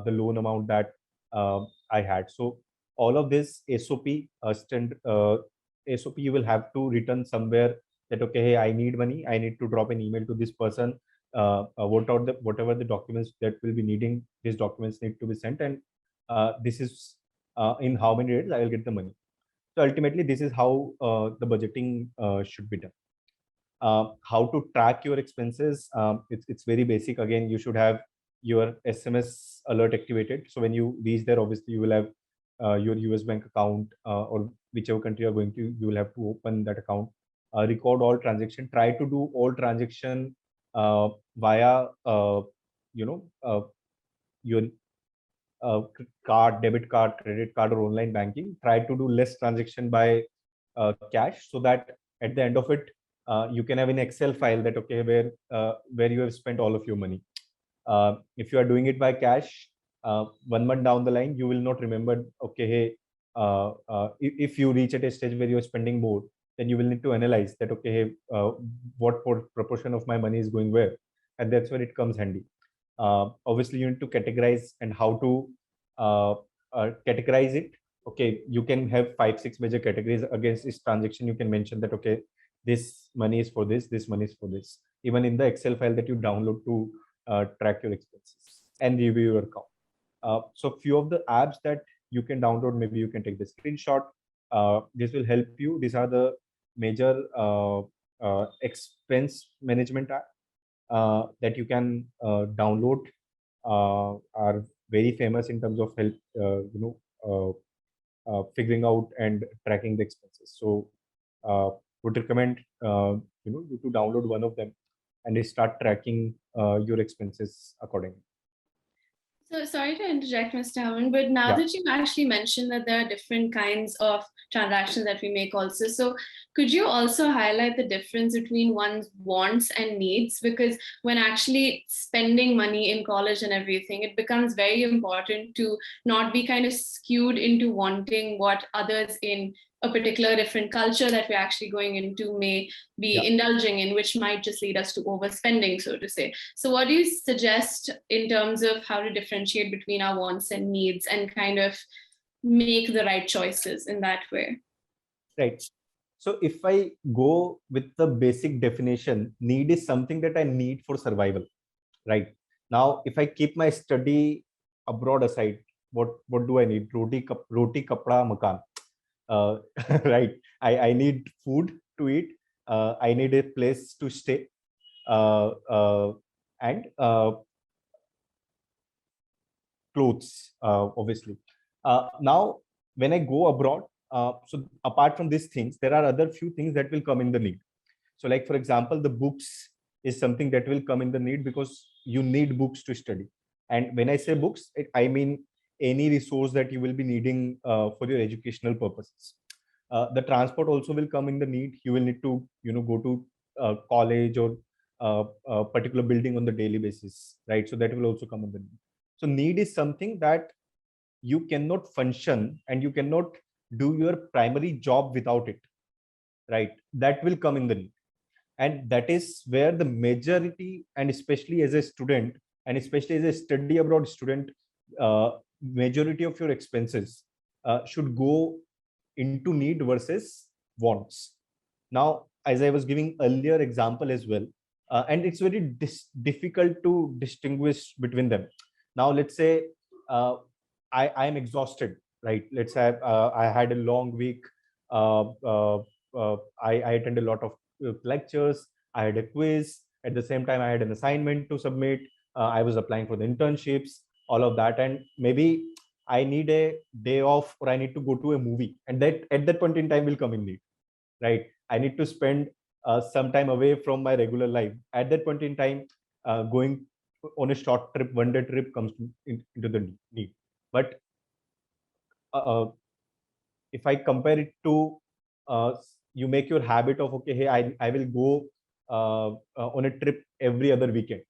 the loan amount that I had. So all of this SOP, SOP, you will have to return somewhere, that, okay, hey, I need money, I need to drop an email to this person, whatever the documents that will be needing, these documents need to be sent, and this is in how many days I will get the money. So ultimately, this is how the budgeting should be done. How to track your expenses? It's very basic. Again, you should have your SMS alert activated. So when you reach there, obviously you will have your US bank account, or whichever country you're going to, you will have to open that account. Record all transaction. Try to do all transaction via your card, debit card, credit card, or online banking. Try to do less transaction by cash, so that at the end of it, you can have an Excel file that, okay, where you have spent all of your money. If you are doing it by cash, 1 month down the line, you will not remember, okay, hey, if you reach at a stage where you're spending more, then you will need to analyze that, okay, hey, what proportion of my money is going where, and that's where it comes handy. Obviously you need to categorize and how to categorize it. Okay, you can have 5-6 major categories. Against this transaction you can mention that, okay, this money is for this money is for this, even in the Excel file that you download to track your expenses and review your account. So few of the apps that you can download, maybe you can take the screenshot. This will help you. These are the major expense management app that you can download, are very famous in terms of help figuring out and tracking the expenses. So would recommend you to download one of them and start tracking your expenses accordingly. So sorry to interject, Mr. Haman, but now that you actually mentioned that there are different kinds of transactions that we make also, so could you also highlight the difference between one's wants and needs? Because when actually spending money in college and everything, it becomes very important to not be kind of skewed into wanting what others in a particular different culture that we're actually going into may be indulging in, which might just lead us to overspending, so to say. So what do you suggest in terms of how to differentiate between our wants and needs and kind of make the right choices in that way? Right. So if I go with the basic definition, need is something that I need for survival. Right. Now, if I keep my study abroad aside, what do I need? Roti, kapda, makan. Right. I need food to eat. I need a place to stay. And clothes, obviously. Now, when I go abroad, so apart from these things, there are other few things that will come in the need. So like, for example, the books is something that will come in the need because you need books to study. And when I say books, I mean any resource that you will be needing for your educational purposes. The transport also will come in the need. You will need to, go to college or a particular building on the daily basis, right? So that will also come in the need. So need is something that you cannot function and you cannot do your primary job without it, right? That will come in the need. And that is where the majority, and especially as a student, and especially as a study abroad student, majority of your expenses should go into need versus wants. Now, as I was giving earlier example as well, and it's very difficult to distinguish between them. Now, let's say I am exhausted, right? Let's say I had a long week. I attended a lot of lectures. I had a quiz. At the same time, I had an assignment to submit. I was applying for the internships, all of that. And maybe I need a day off or I need to go to a movie. And that at that point in time will come in need, right? I need to spend some time away from my regular life. At that point in time, going on a short trip, one-day trip comes into the need. But if I compare it to you make your habit of, okay, hey, I will go on a trip every other weekend,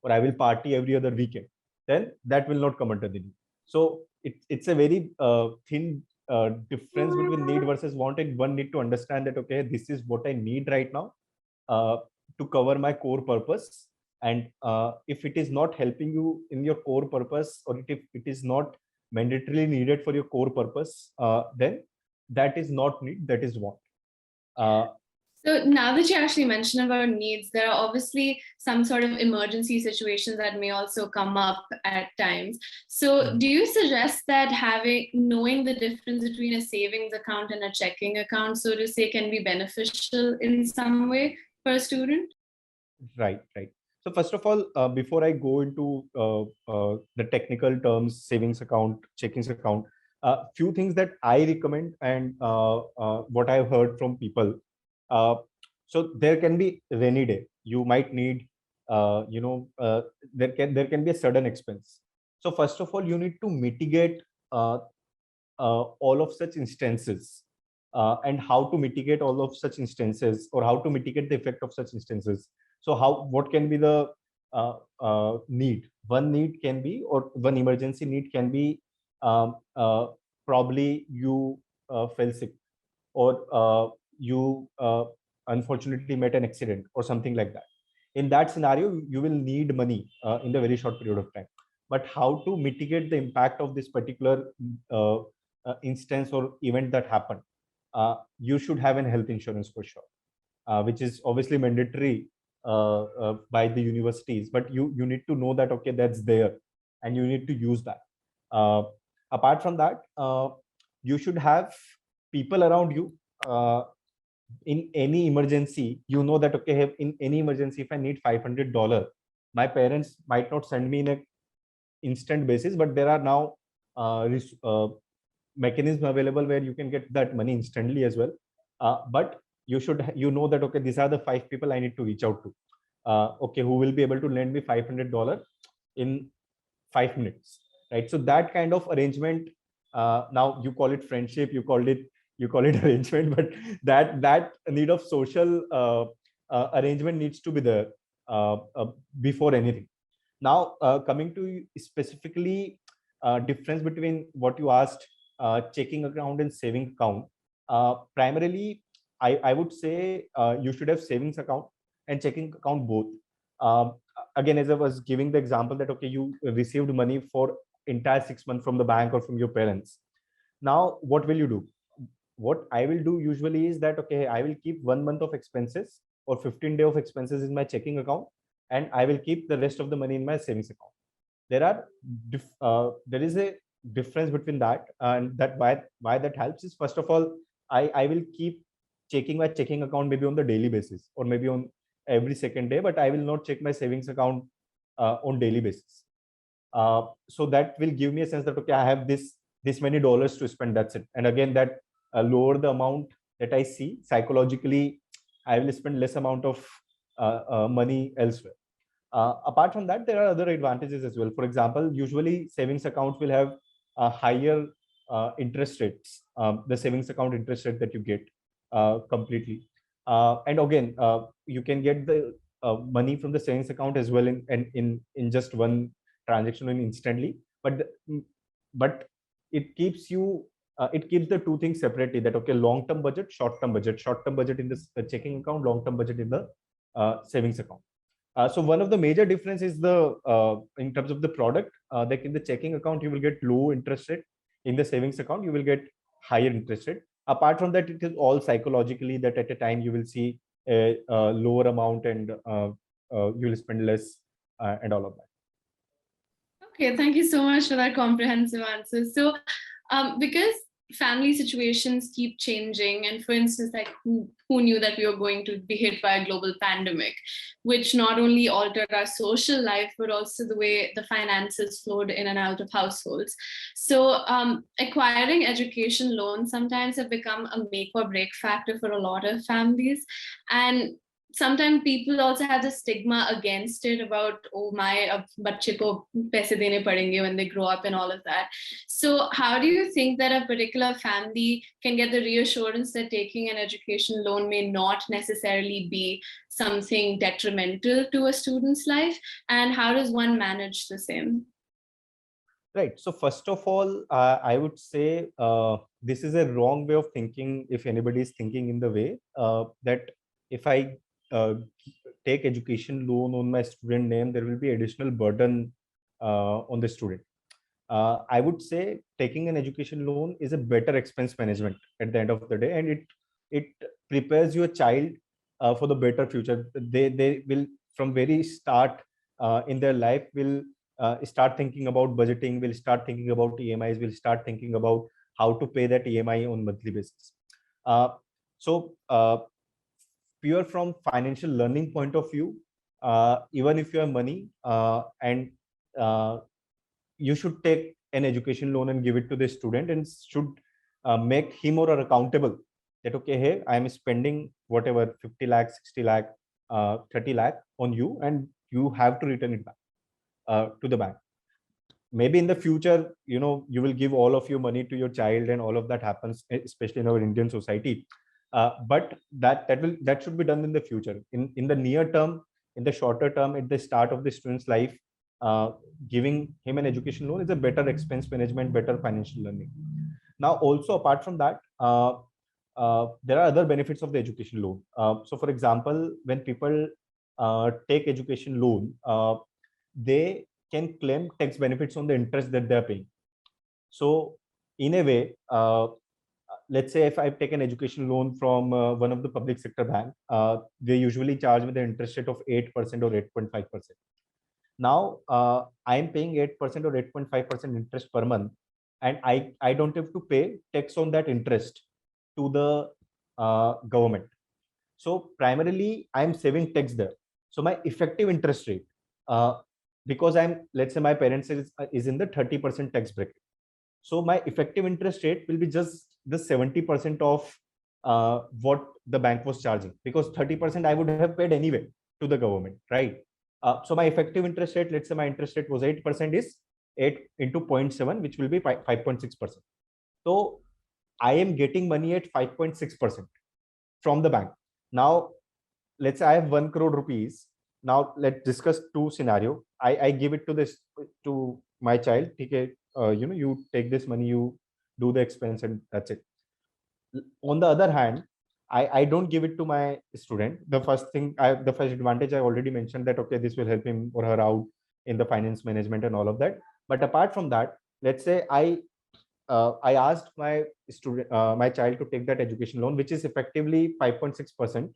or I will party every other weekend, then that will not come under the need. So it's a very thin difference between need versus want. And one need to understand that, okay, this is what I need right now to cover my core purpose. And if it is not helping you in your core purpose, or if it is not mandatorily needed for your core purpose, then that is not need, that is want. So now that you actually mentioned about needs, there are obviously some sort of emergency situations that may also come up at times. So do you suggest that knowing the difference between a savings account and a checking account, so to say, can be beneficial in some way for a student? Right. So first of all, before I go into the technical terms, savings account, checkings account, few things that I recommend and what I've heard from people. So there can be rainy day. You might need, there can be a sudden expense. So first of all, you need to mitigate all of such instances, and how to mitigate all of such instances, or how to mitigate the effect of such instances. So what can be the need? One need can be, or one emergency need can be, probably you fell sick, or you unfortunately met an accident or something like that. In that scenario, you will need money in the very short period of time. But how to mitigate the impact of this particular instance or event that happened? You should have a health insurance for sure, which is obviously mandatory by the universities. But you need to know that, okay, that's there, and you need to use that. Apart from that, you should have people around you. In any emergency, you know that, okay, in any emergency, if I need $500, my parents might not send me in a instant basis, but there are now mechanisms available where you can get that money instantly as well. But you know that, okay, these are the 5 people I need to reach out to. Okay, who will be able to lend me $500 in 5 minutes, right? So that kind of arrangement, now you call it friendship, you call it arrangement, but that need of social arrangement needs to be there before anything. Now, coming to specifically difference between what you asked, checking account and saving account. Primarily, I would say you should have savings account and checking account both. Again, as I was giving the example that, okay, you received money for entire 6 months from the bank or from your parents. Now, what will you do? What I will do usually is that, okay, I will keep 1 month of expenses or 15 days of expenses in my checking account, and I will keep the rest of the money in my savings account. There is a difference between that, and that why that helps is, first of all, I will keep checking my checking account maybe on the daily basis or maybe on every second day, but I will not check my savings account on daily basis. So that will give me a sense that, okay, I have this many dollars to spend, that's it. And again, that lower the amount that I see, psychologically I will spend less amount of money elsewhere. Apart from that, there are other advantages as well. For example, usually savings accounts will have higher interest rates, the savings account interest rate that you get completely. And again, you can get the money from the savings account as well in just one transaction instantly. But it keeps you it keeps the two things separately, that, okay, long-term budget, short-term budget, short-term budget in the checking account, long-term budget in the savings account. So one of the major difference is the in terms of the product, like in the checking account, you will get low interest rate. In the savings account, you will get higher interest rate. Apart from that, it is all psychologically that at a time you will see a lower amount and you will spend less and all of that. Okay, thank you so much for that comprehensive answer. So, because family situations keep changing, and for instance, like who knew that we were going to be hit by a global pandemic, which not only altered our social life, but also the way the finances flowed in and out of households. So acquiring education loans sometimes have become a make or break factor for a lot of families. And sometimes people also have the stigma against it about, oh, my bachche ko paise dene padenge when they grow up and all of that. So how do you think that a particular family can get the reassurance that taking an education loan may not necessarily be something detrimental to a student's life? And how does one manage the same? Right. So first of all, I would say this is a wrong way of thinking. If anybody is thinking in the way that if I take education loan on my student name, there will be additional burden on the student. I would say taking an education loan is a better expense management at the end of the day, and it prepares your child for the better future. They will from very start in their life will start thinking about budgeting, will start thinking about EMIs, will start thinking about how to pay that EMI on monthly basis. So pure from financial learning point of view, even if you have money and you should take an education loan and give it to the student, and should make him or her accountable that, okay, hey, I am spending whatever 50 lakh, 60 lakh, 30 lakh on you, and you have to return it back to the bank. Maybe in the future, you know, you will give all of your money to your child, and all of that happens, especially in our Indian society. But that should be done in the future. In the near term, in the shorter term, at the start of the student's life, giving him an education loan is a better expense management, better financial learning. Now, also apart from that, there are other benefits of the education loan. So for example, when people take education loan, they can claim tax benefits on the interest that they're paying. So in a way, let's say if I've taken education loan from one of the public sector bank, they usually charge me the interest rate of 8% or 8.5%. Now I am paying 8% or 8.5% interest per month, and I don't have to pay tax on that interest to the government. So primarily I'm saving tax there. So my effective interest rate, because let's say my parents is in the 30% tax bracket. So my effective interest rate will be just the 70% of what the bank was charging, because 30% I would have paid anyway to the government, right? So my effective interest rate, let's say my interest rate was 8%, is 8 into 0.7, which will be 5.6%. So I am getting money at 5.6% from the bank. Now, let's say I have 1 crore rupees. Now let's discuss two scenario. I give it to my child. Okay, you take this money, you do the expense, and that's it. On the other hand, I don't give it to my student. The first advantage I already mentioned, that okay, this will help him or her out in the finance management and all of that. But apart from that, let's say I asked my student, my child, to take that education loan, which is effectively 5.6%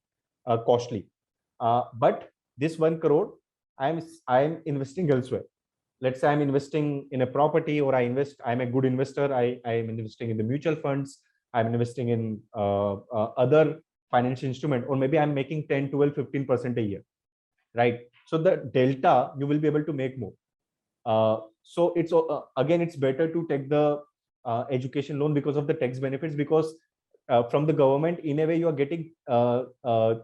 costly. But this 1 crore, I'm investing elsewhere. Let's say I'm investing in a property, or I'm a good investor. I am investing in the mutual funds. I'm investing in other financial instrument, or maybe I'm making 10, 12, 15% a year, right? So the delta, you will be able to make more. So it's again, it's better to take the education loan because of the tax benefits, because from the government, in a way, you are getting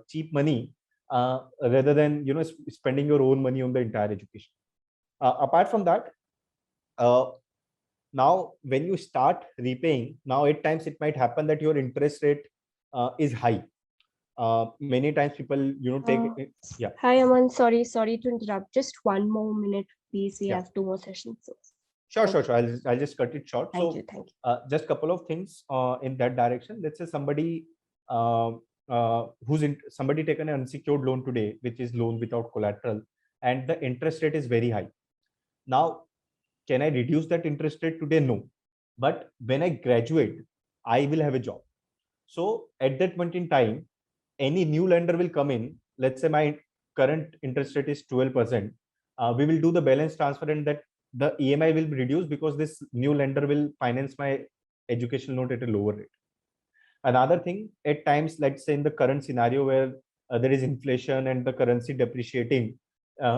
cheap money rather than spending your own money on the entire education. Apart from that, now when you start repaying, now at times it might happen that your interest rate is high. Many times people take yeah. Hi Aman, sorry to interrupt. Just one more minute, please. We Yeah. have 2 more sessions. So. Sure. I'll just cut it short. Thank you. Just a couple of things in that direction. Let's say somebody somebody taken an unsecured loan today, which is loan without collateral, and the interest rate is very high. Now, can I reduce that interest rate today? No. But when I graduate, I will have a job. So at that point in time, any new lender will come in. Let's say my current interest rate is 12%. We will do the balance transfer, and that the EMI will be reduced because this new lender will finance my education loan at a lower rate. Another thing, at times, let's say in the current scenario where there is inflation and the currency depreciating,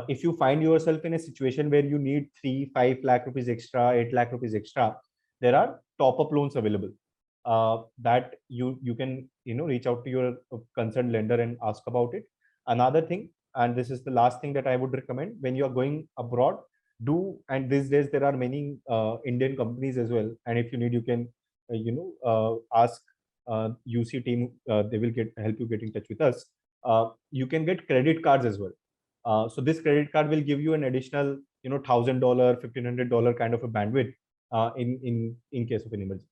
if you find yourself in a situation where you need 3-5 lakh rupees extra, 8 lakh rupees extra, there are top-up loans available that you can reach out to your concerned lender and ask about it. Another thing, and this is the last thing that I would recommend, when you are going abroad, and these days there are many Indian companies as well, and if you need, you can ask UC team. They will help you get in touch with us. You can get credit cards as well. So this credit card will give you an additional $1,000, $1,500 kind of a bandwidth in case of an emergency.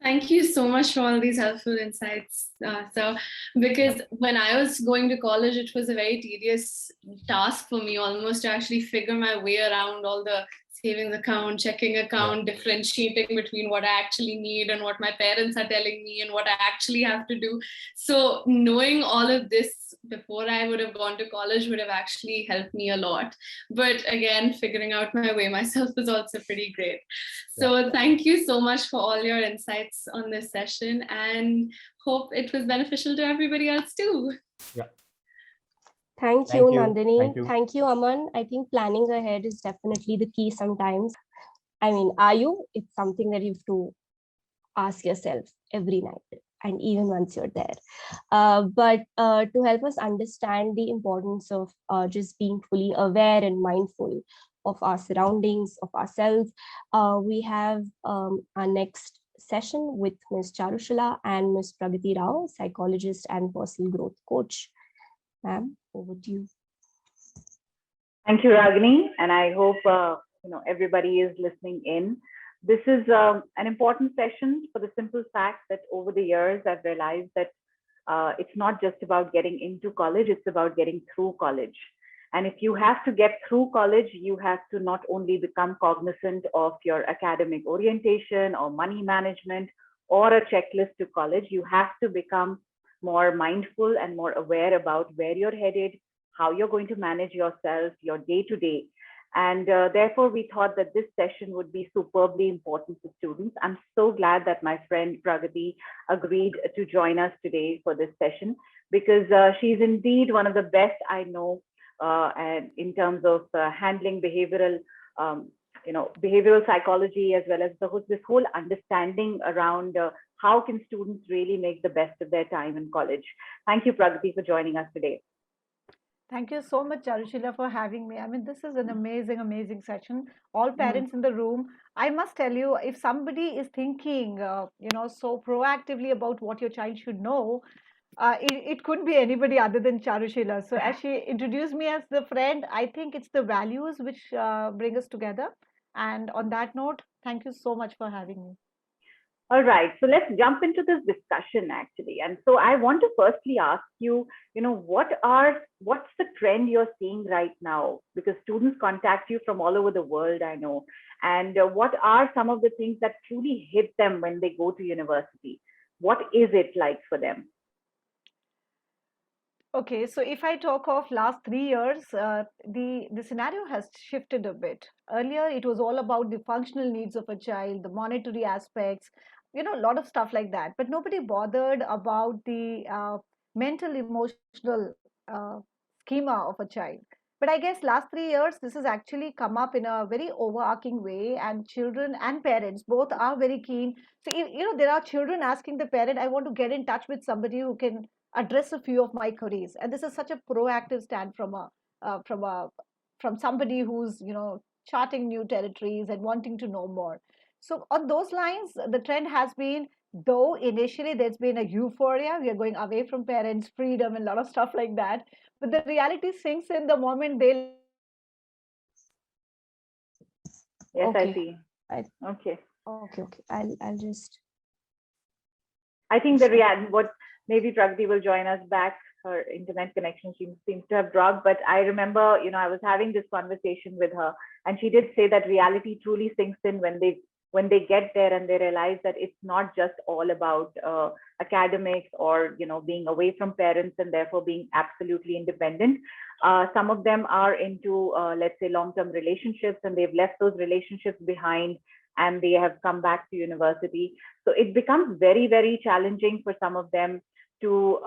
Thank you so much for all these helpful insights. So, because when I was going to college, it was a very tedious task for me almost to actually figure my way around all the savings account, checking account, differentiating between what I actually need and what my parents are telling me and what I actually have to do. So knowing all of this before I would have gone to college would have actually helped me a lot. But again, figuring out my way myself was also pretty great. So thank you so much for all your insights on this session, and hope it was beneficial to everybody else too. Yeah. Thank you, Nandini. Thank you, Aman. I think planning ahead is definitely the key sometimes. I mean, it's something that you have to ask yourself every night and even once you're there. But to help us understand the importance of just being fully aware and mindful of our surroundings, of ourselves, we have our next session with Ms. Charushala and Ms. Pragati Rao, psychologist and personal growth coach. Ma'am, over to you. Thank you, Ragini, and I hope everybody is listening in. This is an important session for the simple fact that over the years, I've realized that it's not just about getting into college, it's about getting through college. And if you have to get through college, you have to not only become cognizant of your academic orientation or money management or a checklist to college, you have to become more mindful and more aware about where you're headed, how you're going to manage yourself, your day-to-day. And therefore, we thought that this session would be superbly important for students. I'm so glad that my friend Pragati agreed to join us today for this session, because she's indeed one of the best I know and in terms of handling behavioral, behavioral psychology, as well as this whole understanding around how can students really make the best of their time in college. Thank you, Pragati, for joining us today. Thank you so much, Charushila, for having me. I mean, this is an amazing, amazing session. All parents in the room, I must tell you, if somebody is thinking, so proactively about what your child should know, it couldn't be anybody other than Charushila. So as she introduced me as the friend, I think it's the values which bring us together. And on that note, thank you so much for having me. All right, so let's jump into this discussion actually. And so I want to firstly ask you, what's the trend you're seeing right now? Because students contact you from all over the world, I know. And what are some of the things that truly hit them when they go to university? What is it like for them? Okay, so if I talk of last 3 years, the scenario has shifted a bit. Earlier, it was all about the functional needs of a child, the monetary aspects, a lot of stuff like that. But nobody bothered about the mental, emotional schema of a child. But I guess last 3 years, this has actually come up in a very overarching way, and children and parents both are very keen. So, there are children asking the parent, I want to get in touch with somebody who can address a few of my queries. And this is such a proactive stand from somebody who's charting new territories and wanting to know more. So on those lines, the trend has been, though initially there's been a euphoria, we are going away from parents, freedom, and a lot of stuff like that, but the reality sinks in the moment they. Yes, Okay. I see. Okay. Okay. I'll just. I think what maybe Pragati will join us back. Her internet connection seems to have dropped, but I remember, I was having this conversation with her, and she did say that reality truly sinks in when they get there and they realize that it's not just all about academics or being away from parents and therefore being absolutely independent. Some of them are into let's say long-term relationships, and they've left those relationships behind and they have come back to university. So it becomes very, very challenging for some of them to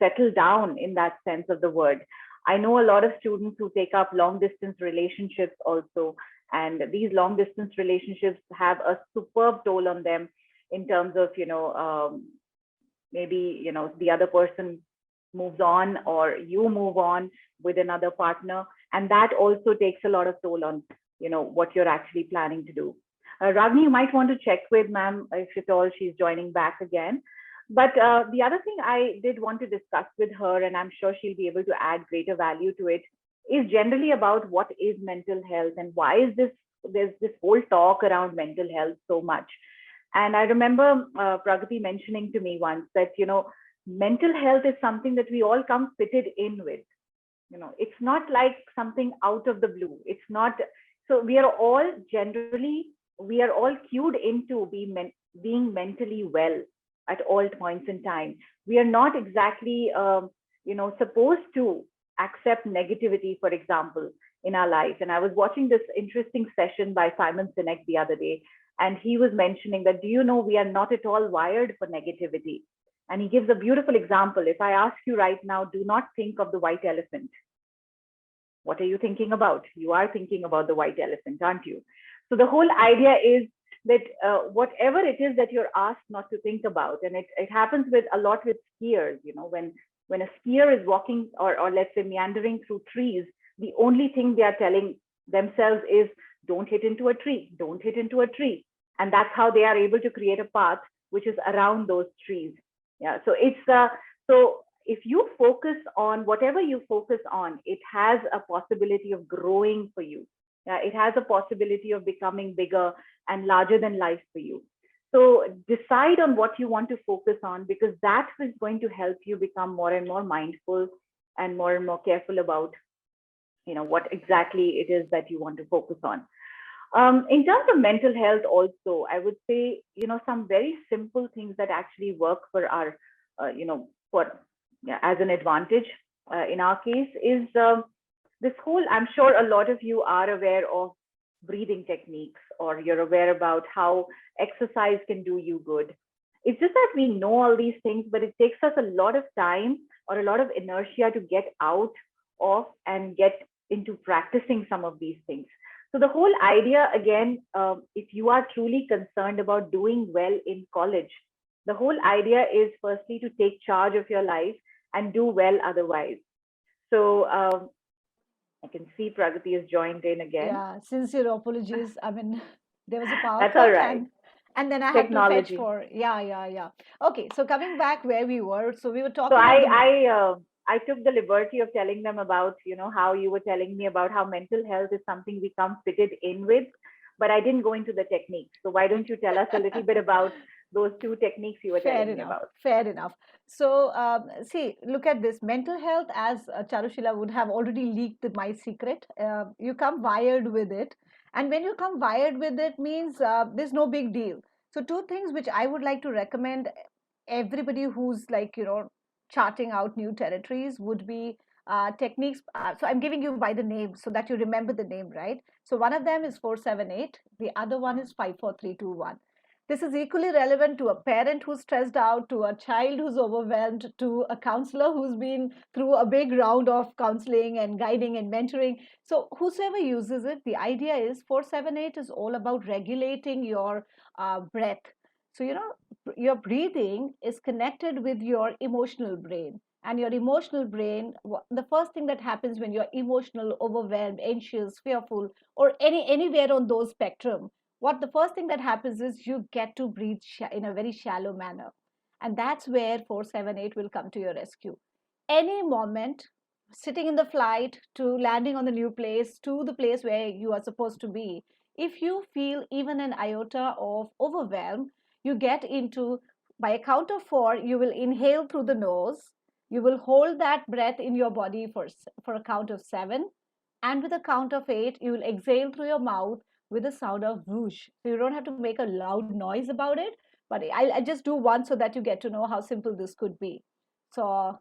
settle down in that sense of the word. I know a lot of students who take up long distance relationships also, and these long distance relationships have a superb toll on them in terms of maybe the other person moves on or you move on with another partner, and that also takes a lot of toll on what you're actually planning to do. Ragini, you might want to check with ma'am if at all she's joining back again. But the other thing I did want to discuss with her, and I'm sure she'll be able to add greater value to it, is generally about what is mental health and why is there's this whole talk around mental health so much. And I remember Pragati mentioning to me once that, mental health is something that we all come fitted in with. It's not like something out of the blue. It's not. So we are all cued into being mentally well at all points in time. We are not exactly, supposed to accept negativity, for example, in our life. And I was watching this interesting session by Simon Sinek the other day, and he was mentioning that, we are not at all wired for negativity. And he gives a beautiful example. If I ask you right now, do not think of the white elephant. What are you thinking about? You are thinking about the white elephant, aren't you? So the whole idea is that whatever it is that you're asked not to think about, and it happens a lot with skiers, when a skier is walking or let's say meandering through trees, the only thing they are telling themselves is, don't hit into a tree, don't hit into a tree. And that's how they are able to create a path which is around those trees. Yeah, so so if you focus on whatever you focus on, it has a possibility of growing for you. It has a possibility of becoming bigger and larger than life for you. So decide on what you want to focus on, because that is going to help you become more and more mindful and more careful about, what exactly it is that you want to focus on. In terms of mental health also, I would say, some very simple things that actually work for our, as an advantage in our case is this whole, I'm sure a lot of you are aware of breathing techniques, or you're aware about how exercise can do you good. It's just that we know all these things, but it takes us a lot of time or a lot of inertia to get out of and get into practicing some of these things. So the whole idea, again, if you are truly concerned about doing well in college, the whole idea is firstly to take charge of your life and do well otherwise. So I can see Pragati has joined in again. Yeah, sincere apologies. I mean, there was a power That's all cut, right. and then I had to fetch Technology. for, yeah. Okay, so coming back where we were, so we were So talking about I took the liberty of telling them about, how you were telling me about how mental health is something we come fitted in with, but I didn't go into the techniques. So why don't you tell us a little bit about those two techniques you were telling me about? Fair enough. So, see, look at this mental health, as Charushila would have already leaked my secret. You come wired with it. And when you come wired with it means there's no big deal. So, two things which I would like to recommend everybody who's like, charting out new territories would be techniques. So, I'm giving you by the name so that you remember the name, right? So, one of them is 478, the other one is 54321. This is equally relevant to a parent who's stressed out, to a child who's overwhelmed, to a counselor who's been through a big round of counseling and guiding and mentoring. So, whosoever uses it, the idea is 478 is all about regulating your breath. So, your breathing is connected with your emotional brain. And your emotional brain, the first thing that happens when you're emotional, overwhelmed, anxious, fearful, or anywhere on those spectrum, what the first thing that happens is you get to breathe in a very shallow manner. And that's where 478 will come to your rescue. Any moment, sitting in the flight to landing on the new place to the place where you are supposed to be, if you feel even an iota of overwhelm, you get into, by a count of 4, you will inhale through the nose. You will hold that breath in your body for a count of 7. And with a count of 8, you will exhale through your mouth with the sound of whoosh. So you don't have to make a loud noise about it, but I just do one so that you get to know how simple this could be. So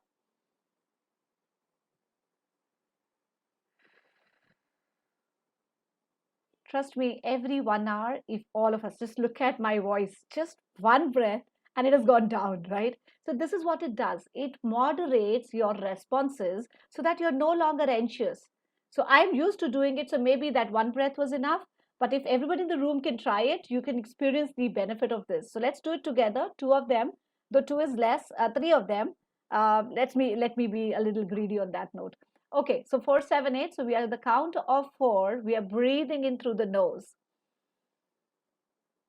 trust me, every 1 hour, if all of us just look at my voice, just one breath, and it has gone down, right? So this is what it does. It moderates your responses so that you're no longer anxious. So I'm used to doing it, so maybe that one breath was enough. But if everybody in the room can try it, you can experience the benefit of this. So let's do it together. 2 of them, though 2 is less, 3 of them. Let me be a little greedy on that note. Okay, so 478. So we are at the count of 4. We are breathing in through the nose.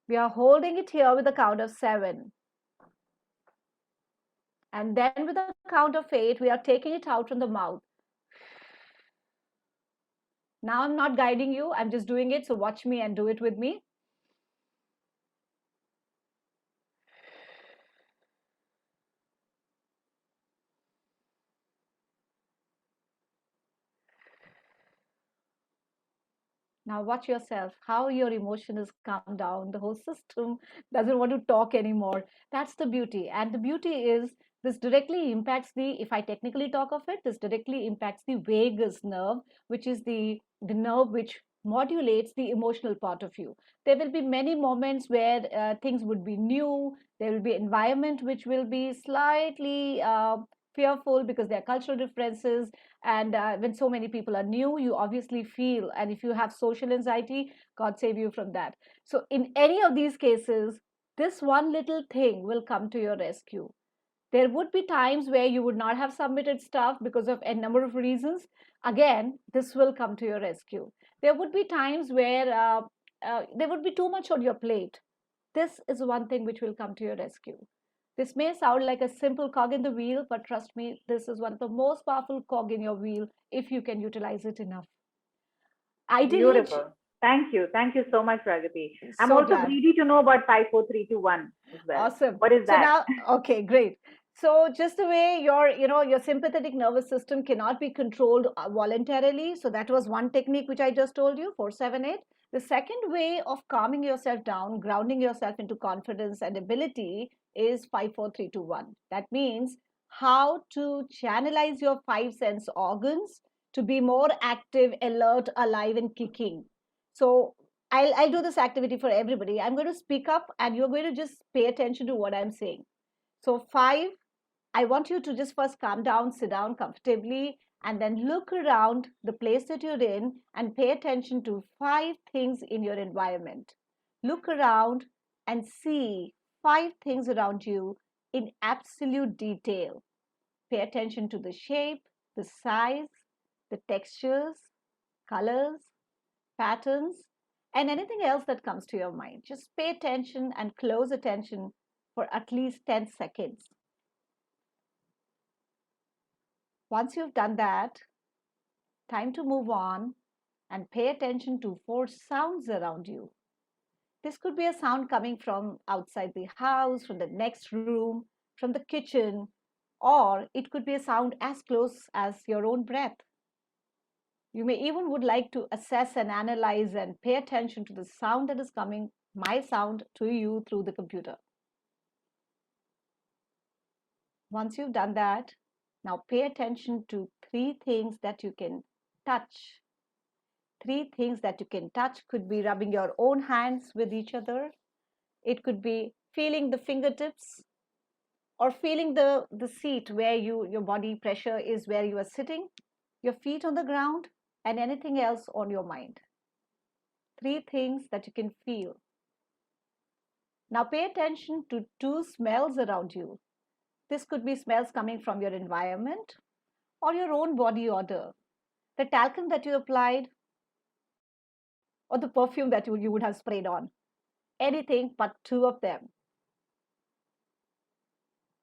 We are holding it here with a count of 7. And then with a count of 8, we are taking it out from the mouth. Now I'm not guiding you. I'm just doing it. So watch me and do it with me. Now watch yourself, how your emotion has come down. The whole system doesn't want to talk anymore. That's the beauty. And the beauty is this directly impacts if I technically talk of it, this directly impacts the vagus nerve, which is the nerve which modulates the emotional part of you. There will be many moments where things would be new. There will be environment which will be slightly fearful because there are cultural differences, and when so many people are new, you obviously feel, and if you have social anxiety, god save you from that. So in any of these cases, this one little thing will come to your rescue. There would be times where you would not have submitted stuff because of a number of reasons. Again, this will come to your rescue. There would be times where there would be too much on your plate. This is one thing which will come to your rescue. This may sound like a simple cog in the wheel, but trust me, this is one of the most powerful cog in your wheel if you can utilize it enough. Ideally, Beautiful. Thank you. Thank you so much, Pragati. I'm so also glad. greedy to know about 5, 4, 3, 2, 1 as well. Awesome. What is So that? now, okay, great. So just the way your sympathetic nervous system cannot be controlled voluntarily. So that was one technique which I just told you, 478. The second way of calming yourself down, grounding yourself into confidence and ability is 5, 4, 3, 2, 1. That means how to channelize your 5 sense organs to be more active, alert, alive, and kicking. So I'll do this activity for everybody. I'm going to speak up and you're going to just pay attention to what I'm saying. So 5, I want you to just first calm down, sit down comfortably, and then look around the place that you're in and pay attention to 5 things in your environment. Look around and see 5 things around you in absolute detail. Pay attention to the shape, the size, the textures, colors, patterns, and anything else that comes to your mind. Just pay attention and close attention for at least 10 seconds. Once you've done that, time to move on and pay attention to 4 sounds around you. This could be a sound coming from outside the house, from the next room, from the kitchen, or it could be a sound as close as your own breath. You may even would like to assess and analyze and pay attention to the sound that is coming, my sound, to you through the computer. Once you've done that, now pay attention to 3 things that you can touch. 3 things that you can touch could be rubbing your own hands with each other. It could be feeling the fingertips or feeling the seat where your body pressure is where you are sitting, your feet on the ground, and anything else on your mind. 3 things that you can feel. Now pay attention to 2 smells around you. This could be smells coming from your environment or your own body odor. The talcum that you applied or the perfume that you would have sprayed on. Anything but 2 of them.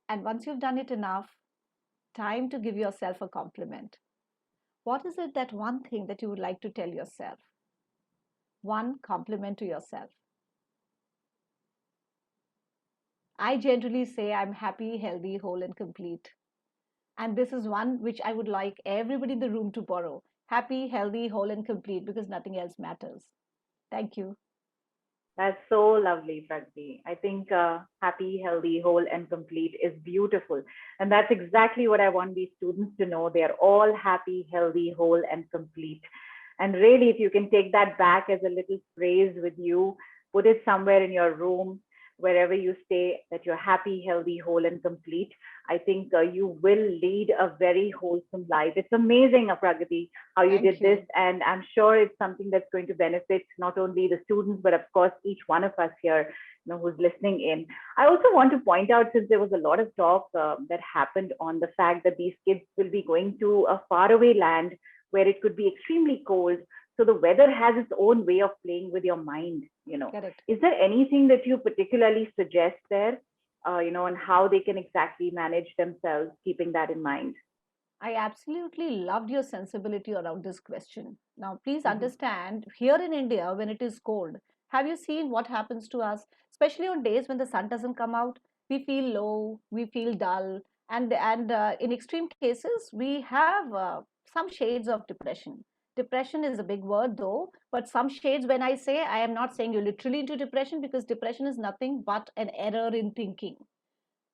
And once you've done it enough, time to give yourself a compliment. What is it, that one thing that you would like to tell yourself? One compliment to yourself. I generally say I'm happy, healthy, whole, and complete. And this is one which I would like everybody in the room to borrow. Happy, healthy, whole, and complete, because nothing else matters. Thank you. That's so lovely, Pragati. I think happy, healthy, whole, and complete is beautiful. And that's exactly what I want these students to know. They are all happy, healthy, whole, and complete. And really, if you can take that back as a little phrase with you, put it somewhere in your room, wherever you stay, that you're happy, healthy, whole, and complete, I think you will lead a very wholesome life. It's amazing, Pragati, how you did this. And I'm sure it's something that's going to benefit not only the students, but of course, each one of us here, who's listening in. I also want to point out, since there was a lot of talk that happened on the fact that these kids will be going to a faraway land where it could be extremely cold. So the weather has its own way of playing with your mind, Correct. Is there anything that you particularly suggest there, and how they can exactly manage themselves, keeping that in mind? I absolutely loved your sensibility around this question. Now, please understand, here in India, when it is cold, have you seen what happens to us, especially on days when the sun doesn't come out? We feel low, we feel dull, and in extreme cases, we have some shades of depression. Depression is a big word though, but some shades, when I say, I am not saying you're literally into depression, because depression is nothing but an error in thinking,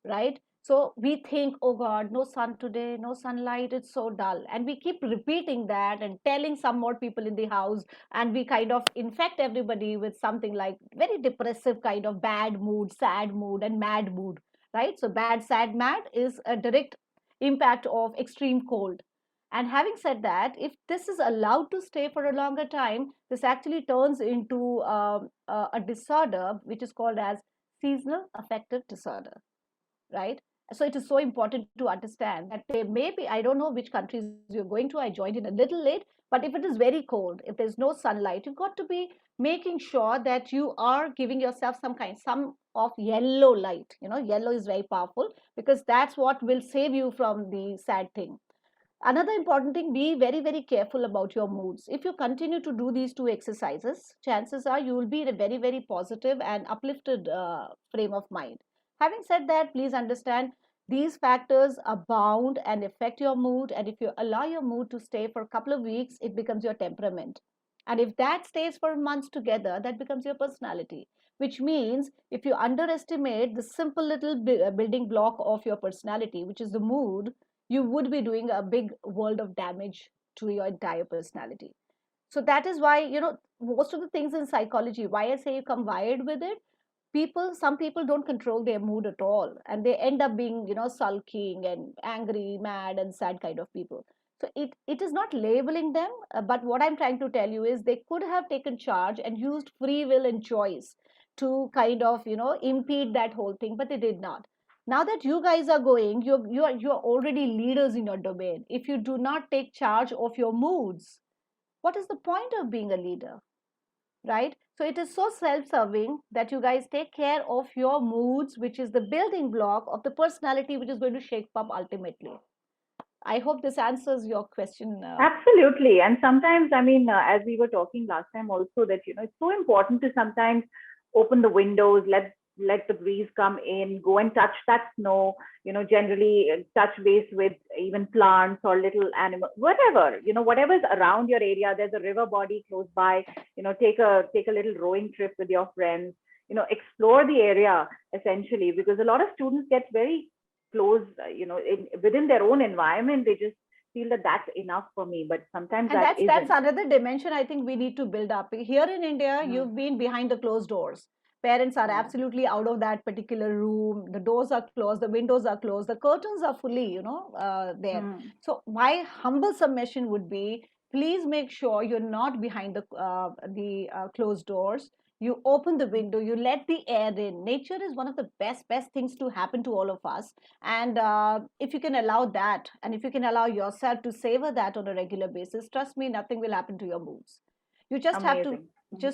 right? So we think, oh God, no sun today, no sunlight, it's so dull. And we keep repeating that and telling some more people in the house, and we kind of infect everybody with something like very depressive kind of bad mood, sad mood, and mad mood, right? So bad, sad, mad is a direct impact of extreme cold. And having said that, if this is allowed to stay for a longer time, this actually turns into a disorder which is called as seasonal affective disorder, right? So it is so important to understand that there may be, I don't know which countries you're going to, I joined in a little late, but if it is very cold, if there's no sunlight, you've got to be making sure that you are giving yourself some of yellow light. Yellow is very powerful, because that's what will save you from the sad thing. Another important thing, be very, very careful about your moods. If you continue to do these two exercises, chances are you will be in a very, very positive and uplifted frame of mind. Having said that, please understand these factors abound and affect your mood. And if you allow your mood to stay for a couple of weeks, it becomes your temperament. And if that stays for months together, that becomes your personality. Which means if you underestimate the simple little building block of your personality, which is the mood, you would be doing a big world of damage to your entire personality. So that is why, most of the things in psychology, why I say you come wired with it, some people don't control their mood at all, and they end up being, sulking and angry, mad, and sad kind of people. So it is not labeling them, but what I'm trying to tell you is they could have taken charge and used free will and choice to kind of, impede that whole thing, but they did not. Now that you guys are going, you're already leaders in your domain. If you do not take charge of your moods, what is the point of being a leader? Right? So it is so self-serving that you guys take care of your moods, which is the building block of the personality, which is going to shape up ultimately. I hope this answers your question. Absolutely. And sometimes, I mean, as we were talking last time also, that, it's so important to sometimes open the windows, let the breeze come in, go and touch that snow, generally touch base with even plants or little animals, whatever, whatever is around your area. There's a river body close by, take a little rowing trip with your friends, explore the area essentially, because a lot of students get very close, within their own environment. They just feel that that's enough for me, but sometimes And that that's isn't. another dimension I think we need to build up. Here in India, you've been behind the closed doors. Parents are absolutely out of that particular room. The doors are closed, the windows are closed, the curtains are fully, there. So my humble submission would be, please make sure you're not behind the closed doors. You open the window, you let the air in. Nature is one of the best things to happen to all of us. And if you can allow that, and if you can allow yourself to savor that on a regular basis, trust me, nothing will happen to your moods. You just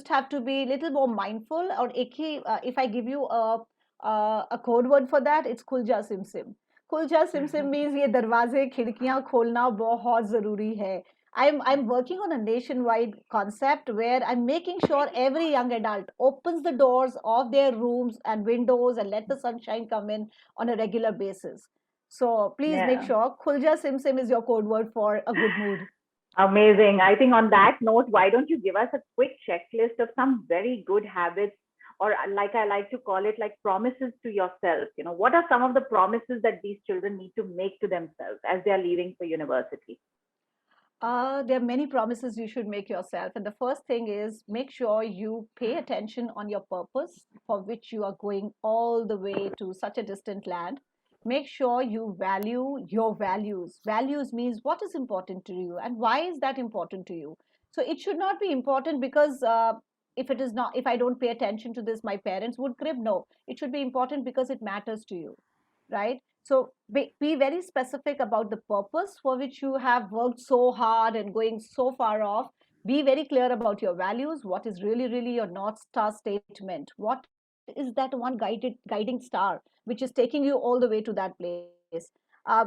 have to be a little more mindful. Or if I give you a code word for that, it's kulja simsim. Kulja simsim means ये दरवाजे खिड़कियां खोलना बहुत जरूरी है. I'm working on a nationwide concept where I'm making sure every young adult opens the doors of their rooms and windows and let the sunshine come in on a regular basis. So please make sure Khulja Sim Sim is your code word for a good mood. Amazing. I think on that note, why don't you give us a quick checklist of some very good habits, or like I like to call it, like promises to yourself. What are some of the promises that these children need to make to themselves as they are leaving for university? There are many promises you should make yourself. And the first thing is make sure you pay attention on your purpose for which you are going all the way to such a distant land. Make sure you value your values. Values means what is important to you and why is that important to you. So it should not be important because if I don't pay attention to this, my parents would crib. No, it should be important because it matters to you, right? So be very specific about the purpose for which you have worked so hard and going so far off. Be very clear about your values. What is really your North Star statement? What is that one guiding star which is taking you all the way to that place?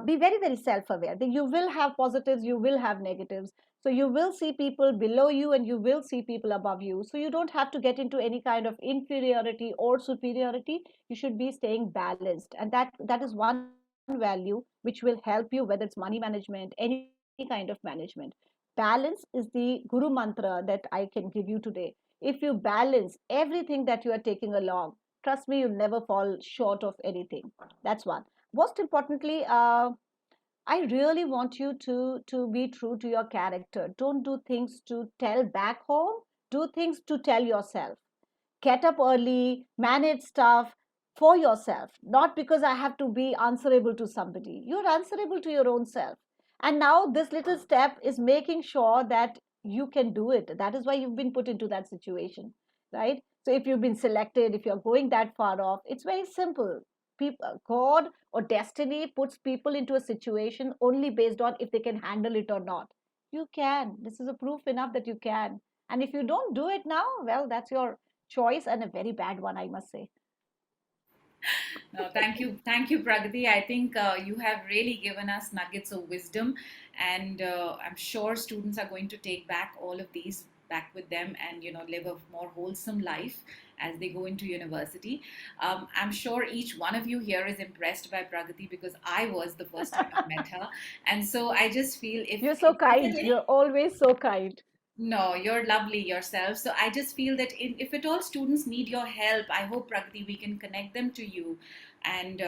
Be very self-aware. You will have positives, you will have negatives. So you will see people below you and you will see people above you. So you don't have to get into any kind of inferiority or superiority. You should be staying balanced. And that is one value which will help you, whether it's money management, any kind of management. Balance is the guru mantra that I can give you today. If you balance everything that you are taking along, trust me, you'll never fall short of anything. That's one. Most importantly, I really want you to be true to your character. Don't do things to tell back home. Do things to tell yourself. Get up early, manage stuff for yourself, not because I have to be answerable to somebody. You're answerable to your own self. And now this little step is making sure that you can do it. That is why you've been put into that situation, right? So if you've been selected, if you're going that far off, it's very simple. God or destiny puts people into a situation only based on if they can handle it or not. You can. This is a proof enough that you can. And if you don't do it now, well, that's your choice and a very bad one, I must say. No, thank you, Pragati. I think you have really given us nuggets of wisdom, and I'm sure students are going to take back all of these back with them, and live a more wholesome life as they go into university. I'm sure each one of you here is impressed by Pragati because I was the first time I met her, and so I just feel if You're so kind. You're always so kind. no, you're lovely yourself. So I just feel that if at all students need your help, I hope Pragati we can connect them to you. And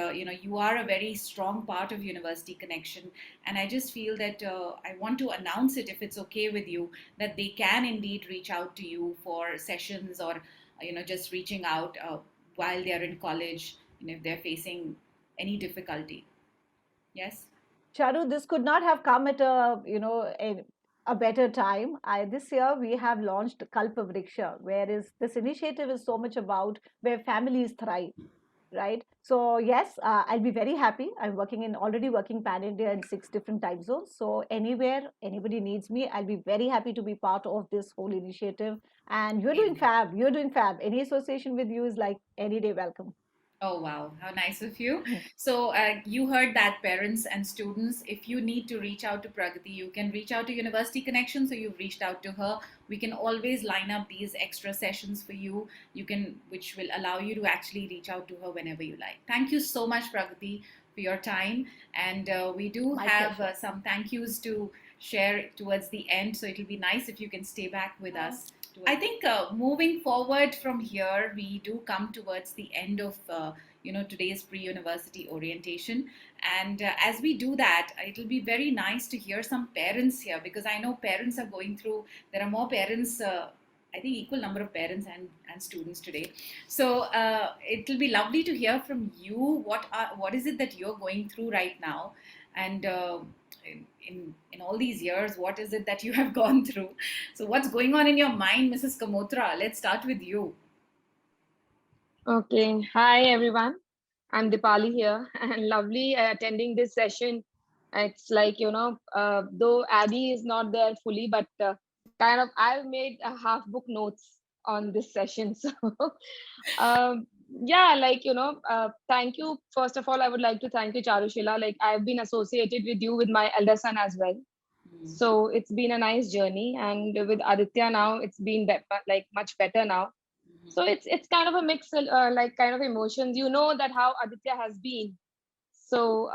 you are a very strong part of University Connection. And I just feel that I want to announce it, if it's okay with you, that they can indeed reach out to you for sessions or just reaching out while they are in college. If they're facing any difficulty. Yes. Charu, this could not have come at a better time. This year we have launched Kalpa Vriksha, whereas this initiative is so much about where families thrive, right? So yes, I'll be very happy. I'm already working pan India in 6 different time zones. So anywhere anybody needs me, I'll be very happy to be part of this whole initiative. And you're doing fab. You're doing fab. Any association with you is like any day welcome. Oh, wow. How nice of you. So you heard that, parents and students. If you need to reach out to Pragati, you can reach out to University Connection. So you've reached out to her. We can always line up these extra sessions for you. Which will allow you to actually reach out to her whenever you like. Thank you so much, Pragati, for your time. And we do have some thank yous to share towards the end. So it'll be nice if you can stay back with us. I think moving forward from here, we do come towards the end of today's pre-university orientation, and as we do that, it'll be very nice to hear some parents here, because I know parents are going through. There are more parents. I think equal number of parents and students today. So it'll be lovely to hear from you. What is it that you're going through right now, and in all these years, what is it that you have gone through? So what's going on in your mind, Mrs. Kamotra? Let's start with you. Okay. Hi, everyone. I'm Dipali here and lovely attending this session. It's like, though Abby is not there fully, but kind of I've made a half book notes on this session. So yeah, thank you. First of all, I would like to thank you, Charushila. Like I've been associated with you with my elder son as well. So it's been a nice journey, and with Aditya now, it's been like much better now. So it's kind of a mix, like kind of emotions. You know that how Aditya has been. So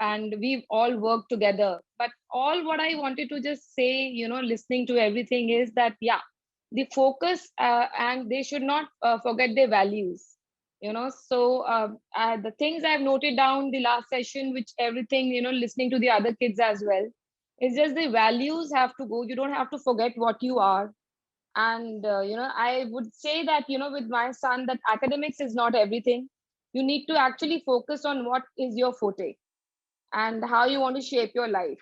and we've all worked together. But all what I wanted to just say, listening to everything is that the focus and they should not forget their values. So the things I've noted down the last session, which everything listening to the other kids as well. It's just the values have to go. You don't have to forget what you are. And, I would say that, with my son, that academics is not everything. You need to actually focus on what is your forte and how you want to shape your life.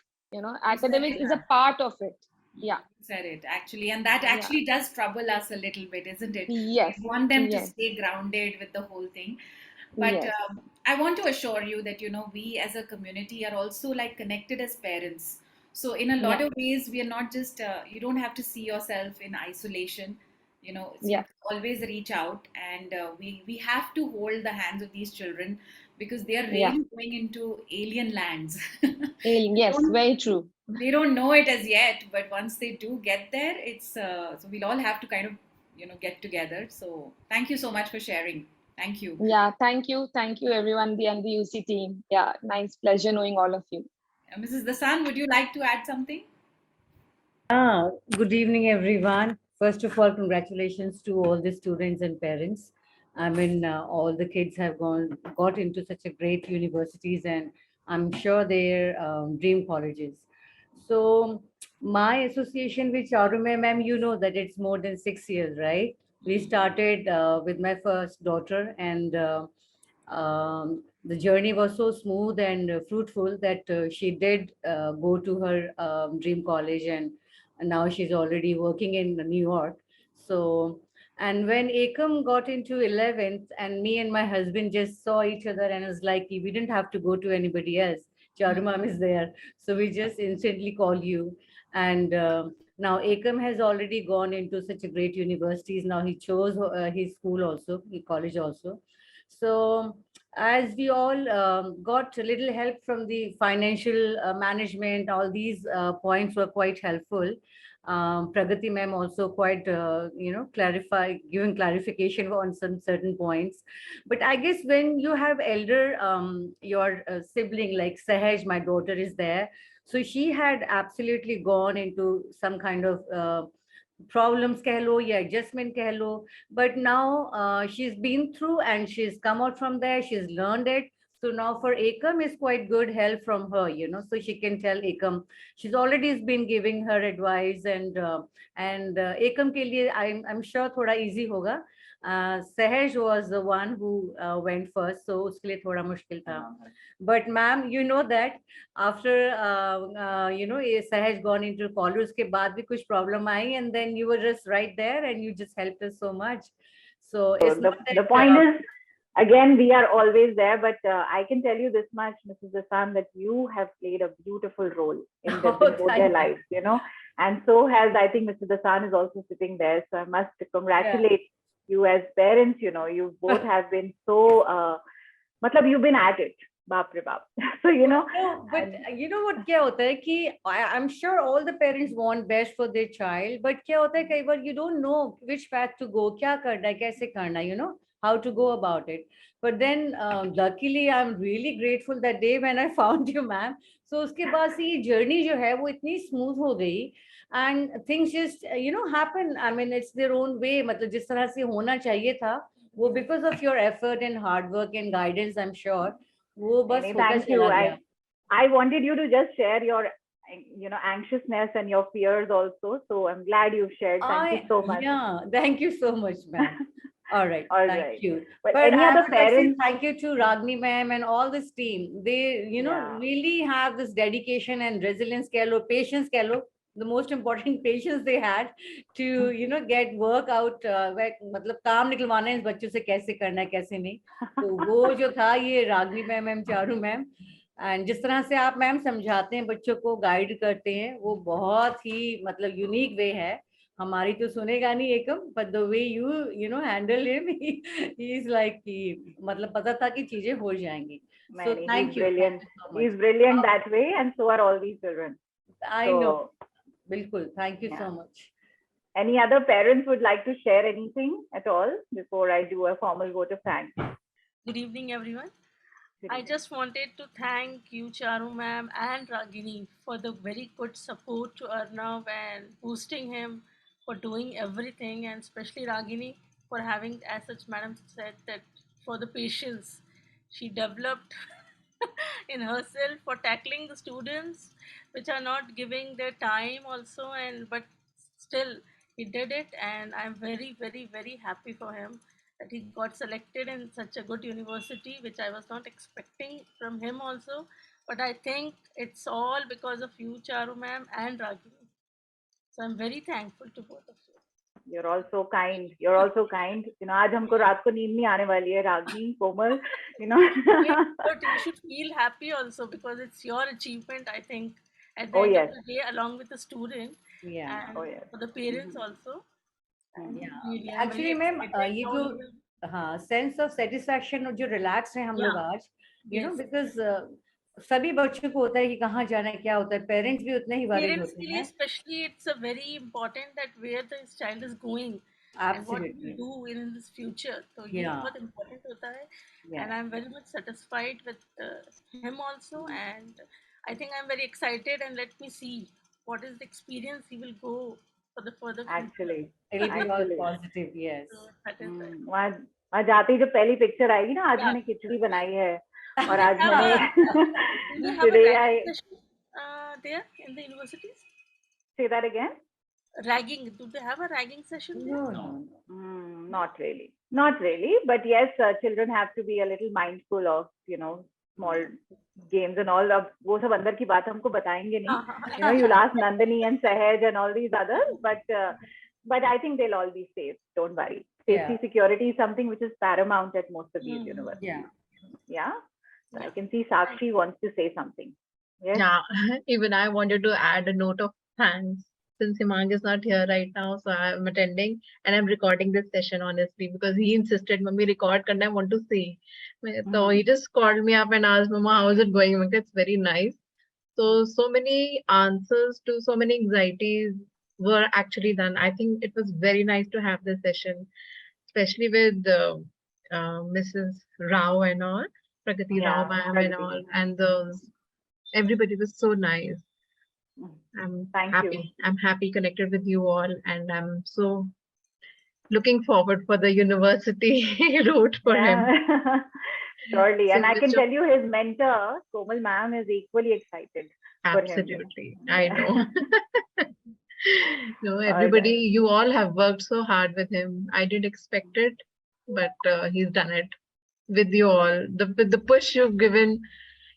Academics is a part of it. Yeah. You said it actually. And that actually does trouble us a little bit, isn't it? Yes. We want them to stay grounded with the whole thing. But I want to assure you that, we as a community are also like connected as parents. So in a lot of ways, we are not just, you don't have to see yourself in isolation, so you always reach out, and we have to hold the hands of these children, because they are really going into alien lands. Yes, very true. They don't know it as yet, but once they do get there, it's, so we'll all have to kind of, get together. So thank you so much for sharing. Thank you. Yeah, thank you. Thank you, everyone, and the UC team. Yeah, nice pleasure knowing all of you. Mrs. Dasan, would you like to add something? Good evening, everyone. First of all, congratulations to all the students and parents. I mean, all the kids have got into such a great universities, and I'm sure they're dream colleges. So my association with Charume, ma'am, you know that it's more than 6 years, right? We started with my first daughter, and the journey was so smooth and fruitful that she did go to her dream college, and now she's already working in New York. So, and when Akam got into 11th, and me and my husband just saw each other, and it was like we didn't have to go to anybody else. Charumam is there, so we just instantly call you. And now Akam has already gone into such a great universities. Now he chose his school also, his college also. So as we all got a little help from the financial management, all these points were quite helpful. Pragati ma'am also quite, giving clarification on some certain points. But I guess when you have elder, your sibling like Sahaj, my daughter is there. So she had absolutely gone into some kind of problems keh lo ya adjustment keh lo, but now she's been through and she's come out from there, she's learned it. So now for Ekam is quite good help from her, so she can tell Ekam. She's already been giving her advice, and Ekam ke liye I'm sure thoda easy hoga. Sahaj was the one who went first, so uske liye thoda mushkil tha. But ma'am, you know that after ये Sahaj gone into college, उसके बाद भी कुछ problem I, and then you were just right there and you just helped us so much. So So it's not the that point is, again, we are always there, but I can tell you this much, Mrs. Hassan, that you have played a beautiful role in both their lives, and so has, I think, Mrs. Hassan is also sitting there. So I must congratulate you as parents. You both have been so, matlab, you've been at it. Baap re baap. So, No, but you know what क्या होता है कि I'm sure all the parents want best for their child, but क्या होता है कई बार you don't know which path to go, क्या करना है, कैसे करना है, how to go about it. But then luckily I'm really grateful that day when I found you, ma'am. So उसके बाद से ये journey जो है वो इतनी smooth हो गई, and things just happen. I mean, it's their own way. मतलब जिस तरह से होना चाहिए था वो because of your effort and hard work and guidance, I'm sure. वो बस होता thank चला you. गया. I wanted you to just share your anxiousness and your fears also. So I'm glad you've shared. Thank you so much. Yeah, thank you so much, ma'am. All right, All thank right. you. But But any I other would like to say parents? thank you to Ragni ma'am and all this team. They, really have this dedication and resilience, keh lo, patience, keh lo. The most important patience they had to, get work out. मतलब काम निकलवाना है इस बच्चों से कैसे करना है कैसे नहीं. तो वो जो था ये रागनी मैम चारू मैम, एंड जिस तरह से आप मैम समझाते हैं बच्चों को गाइड करते हैं वो बहुत ही मतलब यूनिक वे है. हमारी तो सुनेगा नहीं एकम, but the way you handle him, he is like मतलब पता था कि चीजें हो जाएंगी. So He's thank you. brilliant. So much. He's brilliant that way, and so are all these children. I know. Bilkul. Thank you so much. Any other parents would like to share anything at all before I do a formal vote of thanks? Good evening, everyone. I just wanted to thank you, Charu ma'am and Ragini, for the very good support to Arnav and boosting him for doing everything, and especially Ragini for having, as such madam said, that for the patience she developed in herself for tackling the students which are not giving their time also, and but still he did it, and I'm very, very, very happy for him that he got selected in such a good university, which I was not expecting from him also. But I think it's all because of you, Charu ma'am and Ragini. So I'm very thankful to both of you. You're all so kind. You're also kind. आज हमको रात को नींद नहीं आने वाली है, रागनी, कोमल. But you should feel happy also because it's your achievement, I think, at the end of the day, along with the student. Yeah. And for the parents also. Yeah. Really, I'm Actually, very ma'am, excited ये how जो you will- sense of satisfaction और जो relax है हम लोग Yeah. आज, Yes. because सभी बच्चों को होता है कि कहाँ जाना है क्या होता है, parents भी उतने ही worried Parents होते के लिए हैं. especially it's a very important that where the child is going and what he Absolutely. will do in his future. So ये Yeah. बहुत important होता है. Yeah. And I'm very much satisfied with him also, and I think I'm very excited, and let me see what is the experience he will go for the further future. Actually, It'll be all positive, yes. So that is it. वहाँ जाते ही जो पहली picture आएगी ना, आज मैंने खिचड़ी बनाई है और आज मैंने Do they have a today ragging I session there in the universities? say that again. Ragging? Do they have a ragging session there? No. Not really. Not really. But yes, children have to be a little mindful of, small games and all. अब वो सब अंदर की बात हमको बताएंगे नहीं. You'll ask Nandini and Sahaj and all these others, but I think they'll all be safe. Don't worry. Safety, security is something which is paramount at most of these universities. Yeah. Yeah. So I can see Sakshi wants to say something. Yes. Yeah, even I wanted to add a note of thanks since Himang is not here right now, so I'm attending and I'm recording this session honestly because he insisted, "Mummy, record karna, I want to see." So he just called me up and asked, "Mama, how is it going?" I said, "It's very nice." So many answers to so many anxieties were actually done. I think it was very nice to have this session, especially with Mrs. Rao and all, Pragati Rao Yeah, ma'am and all, and everybody was so nice. I'm Thank you. happy. I'm happy connected with you all, and I'm so looking forward for the university route for him. Yeah, surely. So And I can Mr. tell you his mentor, Komal ma'am, is equally excited for him. Absolutely, I know. No, All everybody, right. you all have worked so hard with him. I didn't expect it, but he's done it with you all. With the push you've given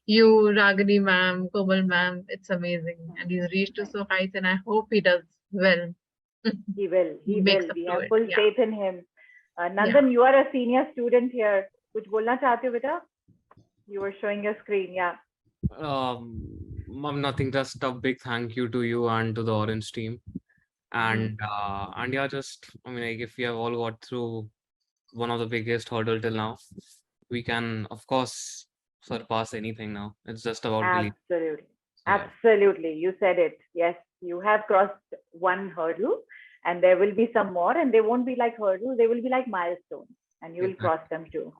you, Ragini ma'am, Komal ma'am, it's amazing. And he's reached to so heights, and I hope he does well. He will. He Makes will. up We to have it. full Yeah. faith in him. Yeah. Nandan, you are a senior student here. कुछ बोलना चाहते हो बेटा? You were showing your screen. Yeah. Nothing, just a big thank you to you and to the Orange team. And yeah, just I mean, like, if we have all got through one of the biggest hurdle till now, we can of course surpass anything now. It's just about belief. Absolutely. Yeah. Absolutely. You said it. Yes, you have crossed one hurdle, and there will be some more, and they won't be like hurdles, they will be like milestones, and you will cross them too.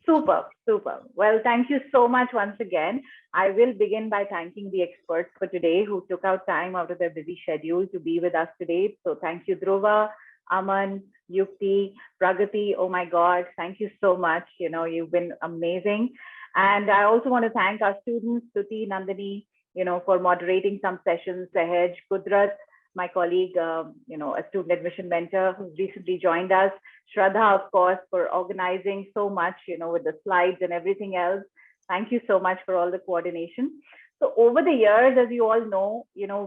Super, super. Well, thank you so much once again. I will begin by thanking the experts for today who took out time out of their busy schedule to be with us today. So thank you, Dhruva, Aman, Yuktie, Pragati. Oh my God, thank you so much. You know, you've been amazing. And I also want to thank our students, Stuti, Nandini, you know, for moderating some sessions, Sahaj, Kudrat, my colleague, you know, a student admission mentor who's recently joined us, Shraddha, of course, for organizing so much, you know, with the slides and everything else. Thank you so much for all the coordination. So over the years, as you all know, you know,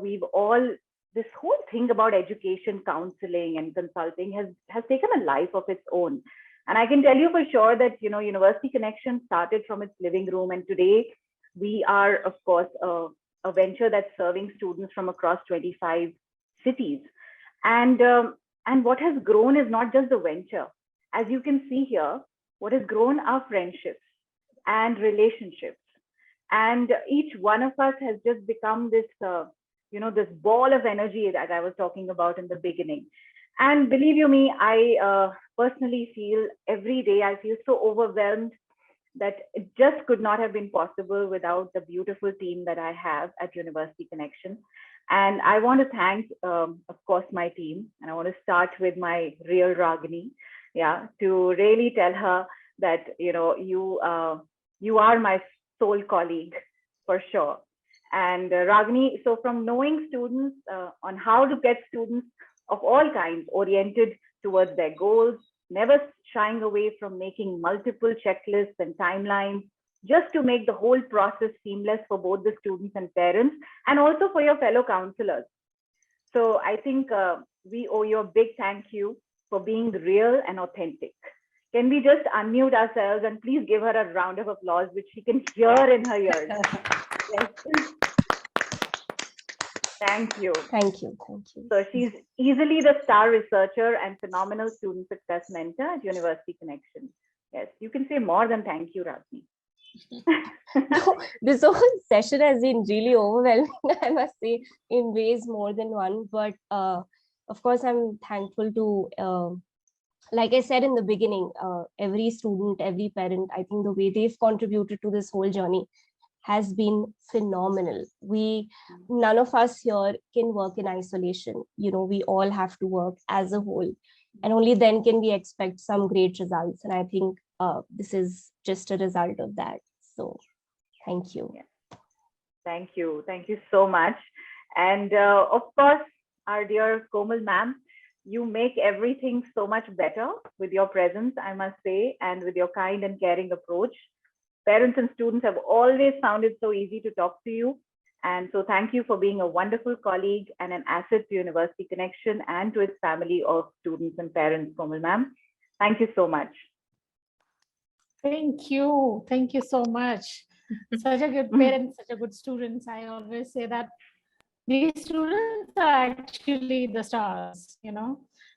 this whole thing about education, counseling and consulting has taken a life of its own. And I can tell you for sure that, you know, University Connection started from its living room. And today we are, of course, a venture that's serving students from across 25 cities. And what has grown is not just the venture. As you can see here, what has grown are friendships and relationships. And each one of us has just become this, you know, this ball of energy that I was talking about in the beginning. And believe you me, I personally feel every day, I feel so overwhelmed that it just could not have been possible without the beautiful team that I have at University Connection. And I want to thank, of course, my team. And I want to start with my real Ragini, yeah, to really tell her that, you know, you are my soul colleague for sure. And Ragini, so from knowing students on how to get students of all kinds oriented towards their goals, never shying away from making multiple checklists and timelines, just to make the whole process seamless for both the students and parents, and also for your fellow counselors. So I think we owe you a big thank you for being real and authentic. Can we just unmute ourselves and please give her a round of applause, which she can hear in her ears. Yes. Thank you. Thank you. Thank you. So she's easily the star researcher and phenomenal student success mentor at University Connection. Yes, you can say more than thank you, Ragini. No, this whole session has been really overwhelming, I must say, in ways more than one. But of course, I'm thankful to, like I said in the beginning, every student, every parent, I think the way they've contributed to this whole journey has been phenomenal. None of us here can work in isolation. You know, we all have to work as a whole, and only then can we expect some great results. And I think this is just a result of that. So thank you. Yeah. Thank you. Thank you so much. And of course, our dear Komal ma'am, you make everything so much better with your presence, I must say, and with your kind and caring approach. Parents and students have always found it so easy to talk to you. And so thank you for being a wonderful colleague and an asset to University Connection and to its family of students and parents, Komal ma'am. Thank you so much. Thank you. Thank you so much. Such a good parent, such a good student. I always say that These students are actually the stars,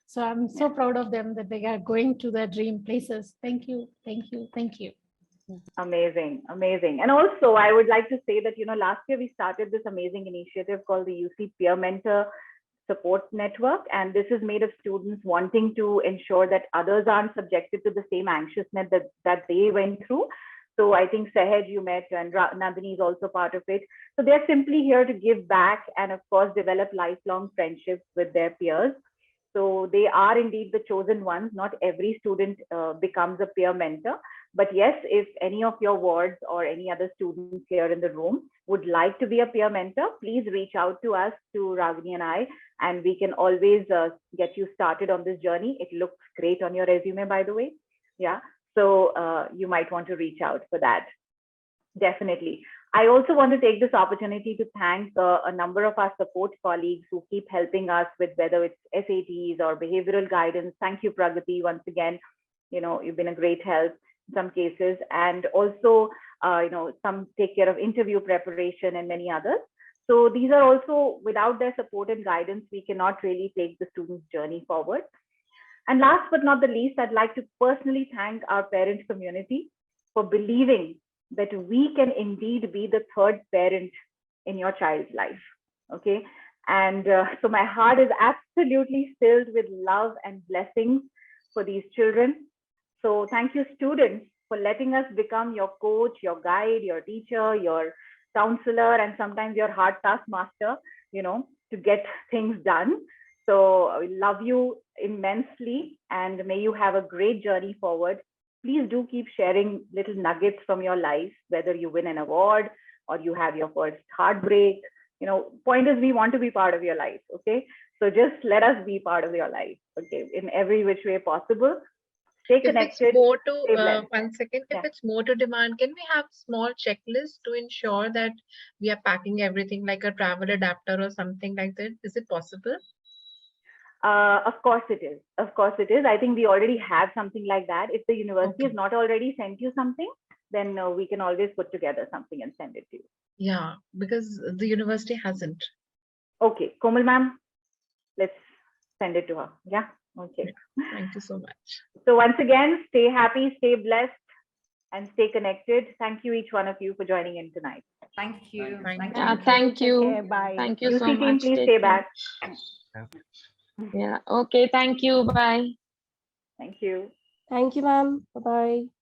So I'm so proud of them that they are going to their dream places. Thank you, thank you, thank you. Amazing, amazing. And also, I would like to say that, last year we started this amazing initiative called the UC Peer Mentor Support Network. And this is made of students wanting to ensure that others aren't subjected to the same anxiousness that they went through. So I think Sahaj you met, and Nandini is also part of it. So they're simply here to give back and, of course, develop lifelong friendships with their peers. So they are indeed the chosen ones. Not every student becomes a peer mentor. But yes, if any of your wards or any other students here in the room would like to be a peer mentor, please reach out to us, to Ragini and I, and we can always get you started on this journey. It looks great on your resume, by the way. Yeah. So you might want to reach out for that. Definitely. I also want to take this opportunity to thank a number of our support colleagues who keep helping us with whether it's SATs or behavioral guidance. Thank you, Pragati, once again. You've been a great help in some cases. And also, some take care of interview preparation and many others. So these are also, without their support and guidance, we cannot really take the student's journey forward. And last but not the least, I'd like to personally thank our parent community for believing that we can indeed be the third parent in your child's life. Okay. And so my heart is absolutely filled with love and blessings for these children. So thank you, students, for letting us become your coach, your guide, your teacher, your counselor, and sometimes your hard taskmaster, to get things done. So I love you immensely, and may you have a great journey forward. Please do keep sharing little nuggets from your life, whether you win an award or you have your first heartbreak. Point is, we want to be part of your life. Okay. So just let us be part of your life. Okay. In every which way possible. Stay connected. If it's more stay blessed. to, 1 second, if it's more to demand, can we have small checklist to ensure that we are packing everything like a travel adapter or something like that? Is it possible? Of course it is. Of course it is. I think we already have something like that. If the university has not already sent you something, then we can always put together something and send it to you. Yeah, because the university hasn't. Okay, Komal ma'am, let's send it to her. Yeah. Okay. Thank you so much. So once again, stay happy, stay blessed, and stay connected. Thank you, each one of you, for joining in tonight. Thank you. Thank you. Okay, bye. Thank you UC so team, much. please Take stay care. back. Yeah. Okay. Thank you. Bye. Thank you. Thank you, ma'am. Bye-bye.